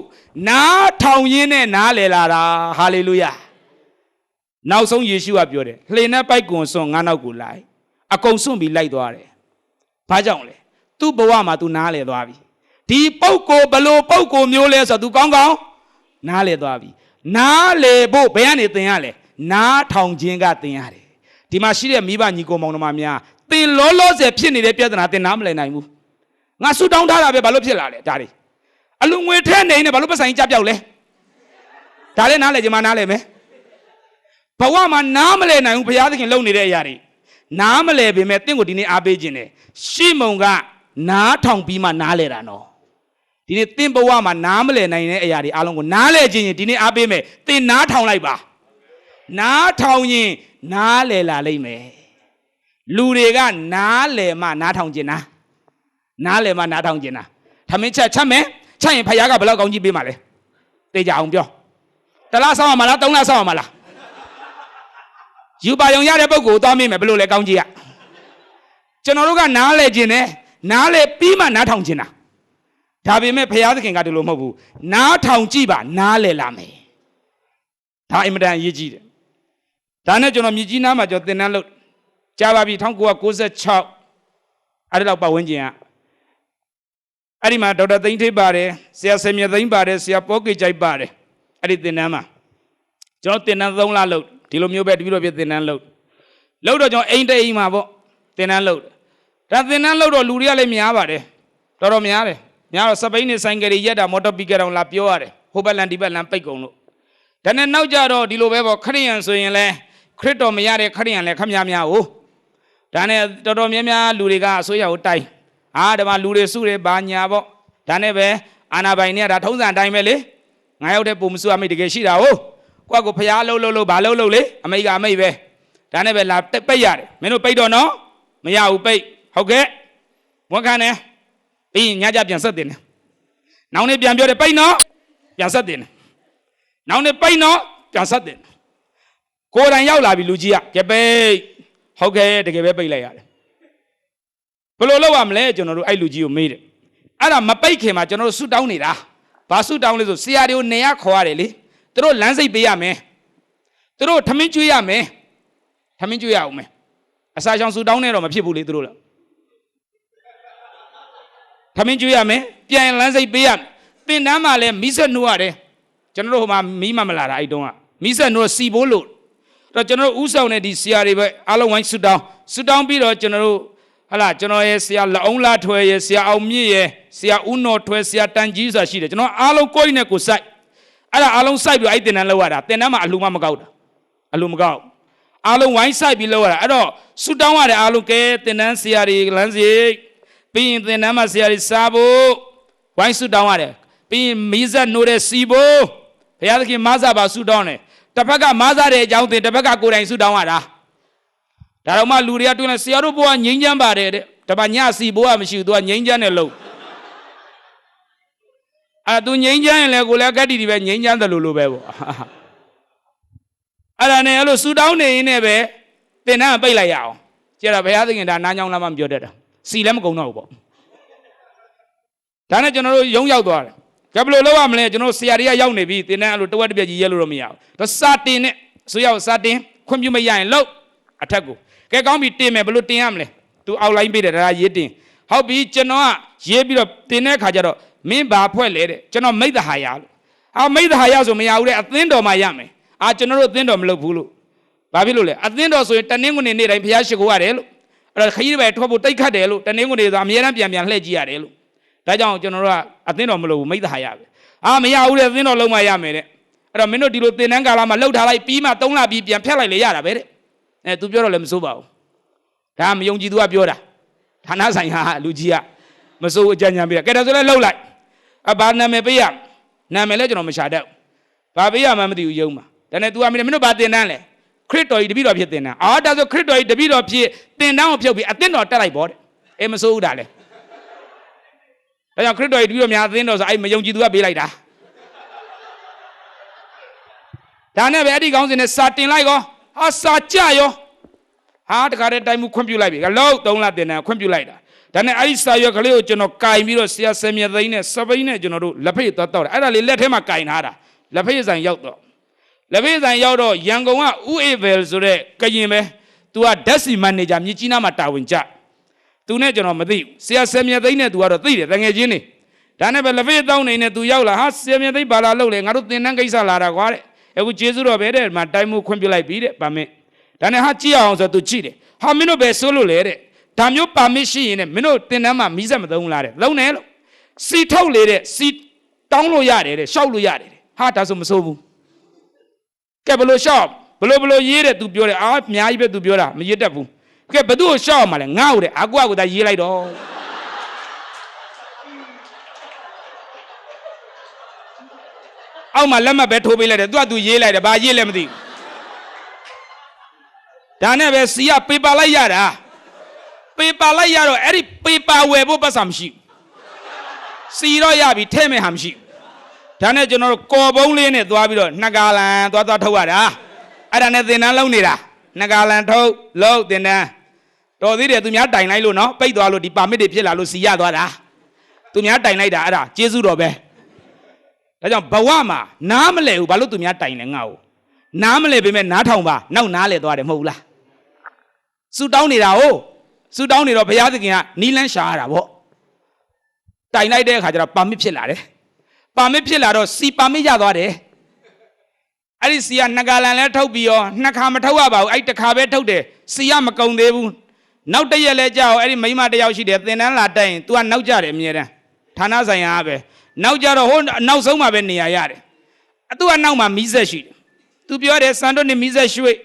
နားထောင်ရင်းနဲ့နားလဲလာတာဟာလေလုယာနောက်ဆုံးယေရှုကပြောတယ်လှေနဲ့ပိုက်ကွန်စွန့်ငါနောက်ကိုလိုက်အကုန်စွန့်ပြီးလိုက်သွားတယ်ဘာကြောင့်လဲသူ့ဘဝမှာ तू နားလဲသွားပြီဒီပုဂ္ဂိုလ်ဘလို့ပုဂ္ဂိုလ်မျိုးလဲဆိုတော့ तू ကောင်းကောင်းနားလဲသွားပြီနားလဲဖို့ဘယ်ကနေသင်ရလဲနားထောင်ခြင်းကသင်ရတယ်ဒီမှာရှိတဲ့မိဘညီကိုမောင်နှမများသင်လောလောဆယ်ဖြစ်နေတဲ့ပြဿနာသင်နားမလည်နိုင်ဘူးငါဆူတောင်းထားတာပဲဘာလို့ဖြစ်လာလဲဒါတွေအလူငွေထဲနေနေဘာလို့ပတ်ဆိုင်ကြပြောက်လဲဒါလည်းနားလဲခြင်းမနားလဲမယ်ဘဝမှာနားမလဲနိုင်ဘူးဘုရားသခင်လုပ်နေတဲ့အရာတွေနားမလဲပေမဲ့သင်ကိုဒီနေ့အားပေးခြင်းတယ်ရှမုန်ကနားထောင်ပြီးမှနားလဲတာနော်ဒီနေ့သင်ဘဝမှာနားမလဲနိုင်တဲ့အရာတွေအားလုံးကိုနားလဲခြင်းရင်ဒီနေ့အားပေးမယ်သင်နားထောင်လိုက်ပါနားထောင်ရင်နားလဲလာလိမ့်မယ်လူတွေကနားလဲမှနားထောင်ခြင်းနားလဲမှနားထောင်ခြင်းထမင်းချက်မယ်ချက်ရင်ဖခင်ကဘယ်လောက်ကောင်းကြီးပေးမှာလဲသိကြအောင်ပြောတစ်လဆောင်းရမှာလားသုံးလဆောင်းရမှာလားယူပါယုံရတဲ့ပုဂ္ဂိုလ်သွားမိမယ်ဘယ်လိုလဲကောင်းကြီးကကျွန်တော်တို့ကနားလဲခြင်းနဲ့နားလဲပြီးမှနားထောင်ခြင်းဒါပေမဲ့ဘုရားသခင်ကဒီလိုမဟုတ်ဘူးနားထောင်ကြည့်ပါနားလဲလာမယ်ဒါအင်မတန်အရေးကြီးတယ်ဒါနဲ့ကျွန်တော်မြစ်ကြီးနားမှာကျွန်တော်သင်တန်းလုပ်ကြားပါပြီ1996အဲ့ဒီလောက်ပတ်ဝန်းကျင်ကအဲ့ဒီမှာဒေါက်တာသိန်းထေးပါတယ်ဆရာဆယ်မြသိန်းပါတယ်ဆရာပေါကေကြိုက်ပါတယ်အဲ့ဒီသင်တန်းမှာကျွန်တော်သင်တန်း3လလုပ်ဒီလိုမျိုးပဲတပည့်တော်ပြသင်တန်းလုပ်တော့ကျွန်တော်အိမ်တိမ်မှာပေါ့သင်တန်းလုပ်ဒါသင်တန်းလုပ်တော့လူတွေကလည်းများပါတယ်တော်တော်များတယ်များတော့စပိန်နဲ့ဆိုင်ကယ်တွေရက်တာမော်တော်ပီကယ်တောင်လာပြောရတယ်ဟိုဘက်လန်ဒီဘက်လန်ပိတ်ကုန်လို့ဒါနဲ့နောက်ကြတော့ဒီလိုပဲပေါ့ခရစ်ယာန်ဆိုရင်လဲခရစ်တော်မရတဲ့ခရစ်ယာန်လဲခမများများဟုတ်ဒါနဲ့တော်တော်များများလူတွေကအစိုးရကိုတိုင်ဒီမှာလူတွေစုတယ်ဘာညာပေါ့ဒါနဲ့ပဲအာနာပိုင်เนี่ยဒါထုံးစံအတိုင်းပဲလေငါရောက်တဲ့ပုံမစုအမိတ်တကယ်ရှိတာဟုတ်ကိုယ့်ကိုဖျားလှုပ်ဘာလှုပ်လေအမိတ်ကအမိတ်ပဲဒါနဲ့ပဲလာပိတ်ရတယ်မင်းတို့ပိတ်တော့နော်မရဘူးပိတ်ဟုတ်ကဲ့ဝန်ခံတယ်ပြီးညကြပြန်ဆက်တင်တယ်နောက်နေ့ပြန်ပြောတယ်ပိတ်နော်ပြန်ဆက်တင်တယ်နောက်နေ့ပိတ်နော်ပြန်ဆက်တင်တယ်ကိုယ်တိုင်ရောက်လာပြီလူကြီးကကဲပိတ်ဟုတ်ကဲ့တကယ်ပဲပိတ်လိုက်ရတယ်ဘယ်လိုလုပ်ရမလဲကျွန်တော်တို့အဲ့လူကြီးကိုမေးတယ်အဲ့ဒါမပိတ်ခင်မှာကျွန်တော်တို့ဆူတောင်းနေတာဘာဆူတောင်းလဲဆိုဆရာတွေကိုနေရခေါ်ရတယ်လေသူတို့လမ်းစိတ်ပေးရမယ်သူတို့ထမင်းကျွေးရမယ်ထမင်းကျွေးရအောင်မယ်အစာချောင်ဆူတောင်းနေတော့မဖြစ်ဘူးလေသူတို့လားထမင်းကျွေးရမယ်ပြန်လမ်းစိတ်ပေးရသင်တန်းမှာလဲမိဆက်နှိုးရတယ်ကျွန်တော်တို့ဟိုမှာမီးမလာတာအဲ့တုန်းကမိဆက်နှိုးစီဘိုးလို့တော့ကျွန်တော်တို့ဥဆောင်တဲ့ဒီဆရာတွေပဲအားလုံးဝိုင်းဆူတောင်းပြီးတော့ကျွန်တော်တို့ကျွန်တော်ရဲ့ဆရာလအောင်လာထွဲရဲ့ဆရာအောင်မြင့်ရဲ့ဆရာဦးနော်ထွဲဆရာတန်ကြီးဆိုတာရှိတယ်ကျွန်တော်အားလုံးကိုယ်နဲ့ကိုစိုက်အဲ့ဒါအားလုံးစိုက်ပြီးအဲ့တင်တန်းလောက်ရတာတင်တန်းမှာအလှမကောက်တာအလှမကောက်အားလုံးဝိုင်းစိုက်ပြီးလောက်ရတာအဲ့တော့ဆူတောင်းရတယ်အားလုံးကဲတင်တန်းဆရာတွေလမ်းစီပြီးရင်တင်တန်းမှာဆရာတွေစားဖို့ဝိုင်းဆူတောင်းရတယ်ပြီးရင်မီးစက်နှိုးတဲ့စီဖို့ဘုရားသခင်မဆာပါဆူတောင်းတယ် တစ်ဖက်ကမားစားတဲ့အကြောင်းသင်တစ်ဖက်ကကိုယ်တိုင်ဆုတောင်းရတာဒါတော့မှလူတွေကတွင်လဲဆရာတို့ဘုရားငြိမ်းချမ်းပါတယ်တဲ့တပတ်ညစီဘုရားမရှိဘူးသူကငြိမ်းချမ်းတယ်လို့သူငြိမ်းချမ်းရင်လည်းကိုယ်လည်းကတ္တိဒီပဲငြိမ်းချမ်းတယ်လို့ပဲပေါ့အဲ့ဒါနဲ့အဲ့လိုဆုတောင်းနေရင်းနဲ့ပဲသင်တန်းပိတ်လိုက်ရအောင်ကျတော့ဘုရားသခင်ဒါနားညောင်းလာမှမပြောတတ်တာစီလည်းမကုံတော့ဘူးပေါ့ဒါနဲ့ကျွန်တော်တို့ရုံးရောက်သွားတယ်ကဘယ်လိုလုပ်ရမလဲကျွန်တော်ဆရာတွေကရောက်နေပြီသင်တန်းအဲ့လိုတဝက်တစ်ပြက်ကြီးရဲလို့တော့မရဘူးတော့စာတင်နဲ့ဆိုရောက်စာတင်ခွင့်ပြုမရရင်လို့အထက်ကိုကဲကောင်းပြီတင်မယ်ဘယ်လိုတင်ရမလဲသူအောက်လိုင်းပေးတယ်ဒါရေးတင်ဟုတ်ပြီကျွန်တော်ကရေးပြီးတော့တင်တဲ့ခါကျတော့မင်းဘာဖွဲ့လဲတဲ့ကျွန်တော်မိဿဟာယလို့မိဿဟာယဆိုမရဘူးတဲ့အသင်းတော်မှရမယ်ကျွန်တော်တို့အသင်းတော်မလုပ်ဘူးလို့ဘာဖြစ်လို့လဲအသင်းတော်ဆိုရင်တနင်္ဂနွေနေ့တိုင်းဘုရားရှိခိုးရတယ်လို့အဲ့တော့ခရီးပဲထွက်ဖို့တိတ်ခတ်တယ်လို့တနင်္ဂနွေဆိုအမြဲတမ်းပြန်လှည့်ကြည့်ရတယ်လို့ဒါကြောင့်ကျွန်တော်တို့ကအသင်းတော်မလုပ်ဘူးမိဿဟာယပဲမရဘူးတဲ့အသင်းတော်လုံးမှရမယ်တဲ့အဲ့တော့မင်းတို့ဒီလိုသင်တန်းကာလမှာလှုပ်ထားလိုက်ပြီးမှ3လပြီးပြန်ဖြတ်လိုက်လေရတာပဲတဲ့သူပြောတော့လည်းမစိုးပါဘူးဒါမယုံကြည်သူကပြောတာဌာနဆိုင်ဟာလူကြီးကမစိုးအကြံဉာဏ်ပေးတာကဲဒါဆိုလည်းလှုပ်လိုက်ဘာနာမည်ပေးရနာမည်လည်းကျွန်တော်မရှာတတ်ဘူးဘာပေးရမှမသိဘူးယုံမှာဒါနဲ့ तू ကမင်းတို့ဘာသင်တန်းလဲခရစ်တော်ကြီးတပည့်တော်ဖြစ်သင်တန်းဒါဆိုခရစ်တော်ကြီးတပည့်တော်ဖြစ်သင်တန်းကိုဖြုတ်ပြီးအသင်းတော်တက်လိုက်ပေါ့တဲ့မစိုးဘူးဒါလဲဒါကြောင့်ခရစ်တော်ကြီးတပည့်တော်များအသင်းတော်ဆိုမယုံကြည်သူကပေးလိုက်တာဒါနဲ့ပဲအဲ့ဒီကောင်းစင်နဲ့စာတင်လိုက်ကောစာကြရောတခါတည်းတိုင်မှုခွင့်ပြုလိုက်ပြီလောက်3လတင်တယ်ခွင့်ပြုလိုက်တာဒါနဲ့အဲ့ဒီစာရွက်ကလေးကိုကျွန်တော်ကင်ပြီးတော့ဆရာဆယ်မြတ်သိန်းနဲ့စပိန်နဲ့ကျွန်တော်တို့လက်ဖိတ်သွားတော့တယ်အဲ့ဒါလေးလက်ထဲမှာကင်ထားတာလက်ဖိတ်ဆိုင်ရောက်တော့လက်ဖိတ်ဆိုင်ရောက်တော့ရန်ကုန်ကဥအေဗယ်ဆိုတဲ့ကရင်ပဲ तू ကဓာတ်စီမန်နေဂျာမြစ်ကြီးနားမှာတာဝန်ကျ तू နဲ့ကျွန်တော်မသိဘူးဆရာဆယ်မြတ်သိန်းနဲ့ तू ကတော့သိတယ်တငယ်ချင်းနေဒါနဲ့ပဲလက်ဖိတ်တောင်းနေနဲ့ तू ရောက်လာဆယ်မြတ်သိန်းဘာလာလုပ်လဲငါတို့သင်တန်းကိစ္စလာတာကွာတဲ့အခုကျေးဇူးတော်ပဲတဲ့မှာတိုင်မှုခွင့်ပြုလိုက်ပြီတဲ့ပါမင်းဒါနဲ့ကြည့်အောင်ဆိုသူကြည့်တယ်မင်းတို့ပဲဆိုလို့လေတဲ့ဒါမျိုးပါမစ်ရှိရင်မင်းတို့တင်တန်းမှာမီးစက်မသုံးလားတဲ့သုံးတယ်လို့စီထုတ်လေတဲ့စီတောင်းလို့ရတယ်တဲ့ရှောက်လို့ရတယ်တဲ့ဒါဆိုမဆိုးဘူးကဲဘလို့ရှောက်ဘလို့ရေးတဲ့သူပြောတယ်အများကြီးပဲသူပြောတာမရေးတတ်ဘူးကဲဘသူ့ကိုရှောက်မှာလဲငါ့ကိုတဲ့အကူကသာရေးလိုက်တော့အောက်မှာလက်မှတ်ပဲထိုးပေးလိုက်တယ်သူကရေးလိုက်တယ်ဘာရေးလဲမသိဘူးဒါနဲ့ပဲစီကပေပါလိုက်ရတာပေပါလိုက်ရတော့အဲ့ဒီပေပါဝယ်ဖို့ပတ်စံမရှိဘူးစီတော့ရပြီထဲ့မဲ့ဟာမရှိဘူးဒါနဲ့ကျွန်တော်တို့ကော်ပုံးလေးနဲ့သွားပြီးတော့နှစ်ကာလန်သွားထုတ်ရတာအဲ့ဒါနဲ့သင်တန်းလုံးနေတာနှစ်ကာလန်ထုတ်လုံးသင်တန်းတော်သေးတယ်သူများတိုင်လိုက်လို့နော်ပိတ်သွားလို့ဒီပါမစ်တွေဖြစ်လာလို့စီရသွားတာသူများတိုင်လိုက်တာအဲ့ဒါကျေးဇူးတော်ပဲဒါကြောင့်ဘဝမှာနားမလဲဘူးဘာလို့သူများတိုင်လဲငါ့ကိုနားမလဲပေမဲ့နားထောင်ပါနောက်နားလဲသွားတယ်မဟုတ်ဘူးလားဆူတောင်းနေတာဟုတ်ဆူတောင်းနေတော့ဘုရားသခင်ကနီးလန်းရှာရတာပေါ့တိုင်လိုက်တဲ့အခါကျတော့ပါမစ်ဖြစ်လာတယ်ပါမစ်ဖြစ်လာတော့စီပါမစ်ရသွားတယ်အဲ့ဒီစီကနှစ်ကာလန်လဲထုတ်ပြီးရောနှစ်ခါမထုတ်ရပါဘူးအဲ့တစ်ခါပဲထုတ်တယ်စီကမကုံသေးဘူးနောက်တစ်ရက်လဲကြာအောင်အဲ့ဒီမိန်းမတစ်ယောက်ရှိတယ်သင်တန်းလာတက်ရင် तू ကနောက်ကြတယ်အမြဲတမ်းဌာနဆိုင်ရာပဲနောက်ကြတော့ဟိုနောက်ဆုံးမှာပဲနေရာရတယ်သူကနောက်မှာမီးဆက်ရှိတယ်သူပြောတယ်စံတော့နေမီးဆက်ရွှေ့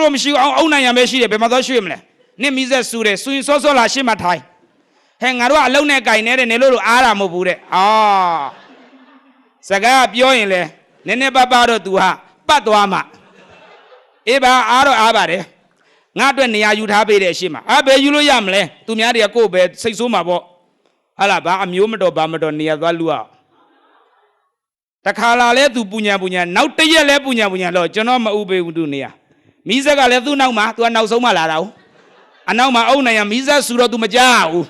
လို့မရှိဘူးအောင်နိုင်ရမယ်ရှိတယ်ဘယ်မှာသွားရွှေ့မလဲနေမီးဆက်ဆူတယ်ဆူရင်စောလာရှေ့မှာထိုင်ငါတို့ကအလုံးနဲ့ကင်နေတဲ့နေလို့အားတာမဟုတ်ဘူးတဲ့စကားပြောရင်လေနည်းနည်းပါတော့ तू ဟာပတ်သွားမှအေးပါအားတော့အားပါတယ်ငါအတွက်နေရာယူထားပေးတဲ့အရှိမဘယ်ယူလို့ရမလဲသူများတွေကကိုယ့်ပဲစိတ်ဆိုးမှာပေါ့ဟာလားဘာအမျိုးမတော်ဘာမတော်နေရာသွားလူအောင်တခါလာလဲ तू ပူညာနောက်တရက်လဲပူညာလို့ကျွန်တော်မဥပေးဘူးသူနေရာမီးစက်ကလည်းသူ့နောက်မှာ तू ကနောက်ဆုံးမှလာတာ အနောက်မှာအုပ်နိုင်ရမီးစက်ဆူတော့ तू မကြားဘူး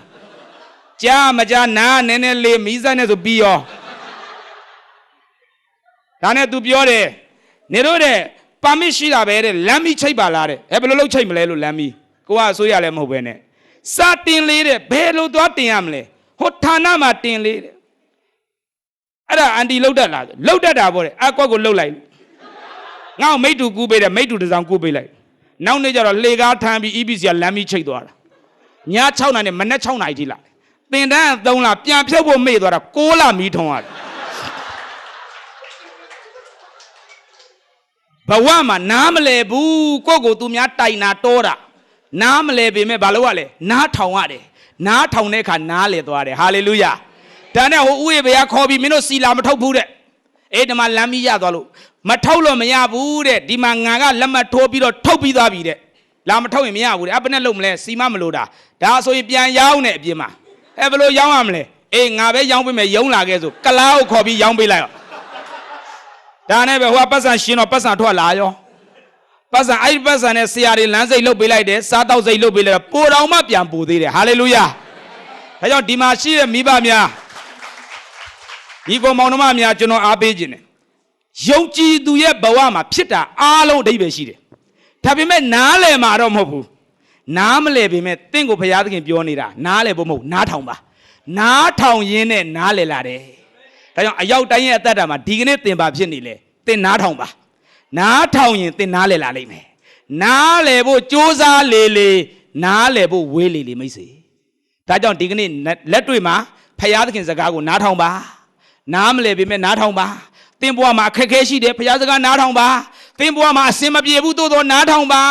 ကြားမကြားနားနည်းနည်းလေးမီးစက်နဲ့ဆိုပြီးရောဒါနဲ့ तू ပြောတယ်နေတော့တဲ့ပါမစ်ရှိတာပဲတဲ့လမ်းမီးချိတ်ပါလားတဲ့ဘယ်လိုလုပ်ချိတ်မလဲလို့လမ်းမီးကိုကအစိုးရလည်းမဟုတ်ပဲနဲ့စာတင်လေးတဲ့ဘယ်လိုသွားတင်ရမလဲဟိုဌာနမှာတင်လေးတဲ့အဲ့ဒါအန်တီလှုပ်တတ်လားလှုပ်တတ်တာပေါ့တဲ့အကွက်ကိုလှုပ်လိုက်ငါ့မိတ်တူကူးပေးတယ်မိတ်တူတစ်စောင်ကူးပေးလိုက်နောက်နေ့ကျတော့လှေကားထမ်းပြီး EBC ကလမ်းမီးချိတ်သွားတာည6နာရီနဲ့မနက်6နာရီထိလာတယ်သင်တန်း3လပြန်ဖြုတ်ဖို့မေ့သွားတာ6လမီးထုံရတယ်ဘဝမှာနားမလဲဘူးကိုယ့်ကိုသူများတိုင်တာတောတာနားမလဲပေမဲ့ဘာလို့ ရလဲနားထောင်ရတယ်နားထောင်တဲ့အခါနားလဲသွားတယ်ဟာလေလုယာဒါနဲ့ဟိုဥယေဘုရားခေါ်ပြီးမင်းတို့စီလာမထုတ်ဘူးတဲ့ အေးဒီမှာလမ်းမီးရသွားလို့မထုတ်လို့မရဘူးတဲ့ဒီမှာငါကလက်မှတ်ထိုးပြီးတော့ထုတ်ပြီးသွားပြီတဲ့လာမထုတ်ရင်မရဘူးတဲ့အပနဲ့လုံးမလဲစီမမလို့တာဒါဆိုရင်ပြန်ရောင်းနေအပြင်မှာဘယ်လိုရောင်းရမလဲအေးငါပဲရောင်းပေးမယ်ယုံလာခဲ့ဆိုကလားကိုခေါ်ပြီးရောင်းပေးလိုက်ရောဒါနဲ့ပဲဟိုကပတ်စံရှင်တော့ပတ်စံထွက်လာရောပတ်စံအဲ့ဒီပတ်စံနဲ့ဆရာတွေလမ်းစိတ်လုတ်ပေးလိုက်တယ်စားတောက်စိတ်လုတ်ပေးလိုက်တော့ပိုတော်မှပြန်ပိုသေးတယ်ဟာလေလုယာဒါကြောင့်ဒီမှာရှိတဲ့မိဘများဒီကောင်မောင်နှမများကျွန်တော်အားပေးခြင်းတယ်ယုံကြည်သူရဲ့ဘဝမှာဖြစ်တာအားလုံးအဓိပ္ပာယ်ရှိတယ်ဒါပေမဲ့နားလည်မှာတော့မဟုတ်ဘူးနားမလည်ပေမဲ့တင့်ကိုဘုရားသခင်ပြောနေတာနားလည်ဖို့မဟုတ်နားထောင်ပါနားထောင်ရင်းနဲ့နားလည်လာတယ်ဒါကြောင့်အရောက်တိုင်းရဲ့အသက်တာမှာဒီကနေ့သင်ပါဖြစ်နေလေသင်နားထောင်ပါနားထောင်ရင်သင်နားလည်လာလိမ့်မယ်နားလည်ဖို့ကြိုးစားလေလေနားလည်ဖို့ဝေးလေလေမိတ်ဆွေဒါကြောင့်ဒီကနေ့လက်တွေ့မှာဘုရားသခင်စကားကိုနားထောင်ပါနားမလည်ပေမဲ့နားထောင်ပါသင်ဘဝမှာအခက်အခဲရှိတယ်ဘုရားစကားနားထောင်ပါသင်ဘဝမှာအစင်မပြေဘူးသို့သောနားထောင်ပါ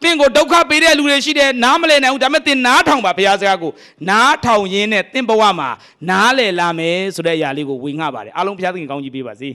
သင်ကိုဒုက္ခပေးတဲ့လူတွေရှိတယ်နားမလည်နိုင်ဘူးဒါပေမဲ့သင်နားထောင်ပါဘုရားစကားကိုနားထောင်ရင်းနဲ့သင်ဘဝမှာနားလည်လာမယ်ဆိုတဲ့အရာလေးကိုဝေငှပါတယ်အားလုံးဘုရားသခင်ကောင်းကြီးပေးပါစေ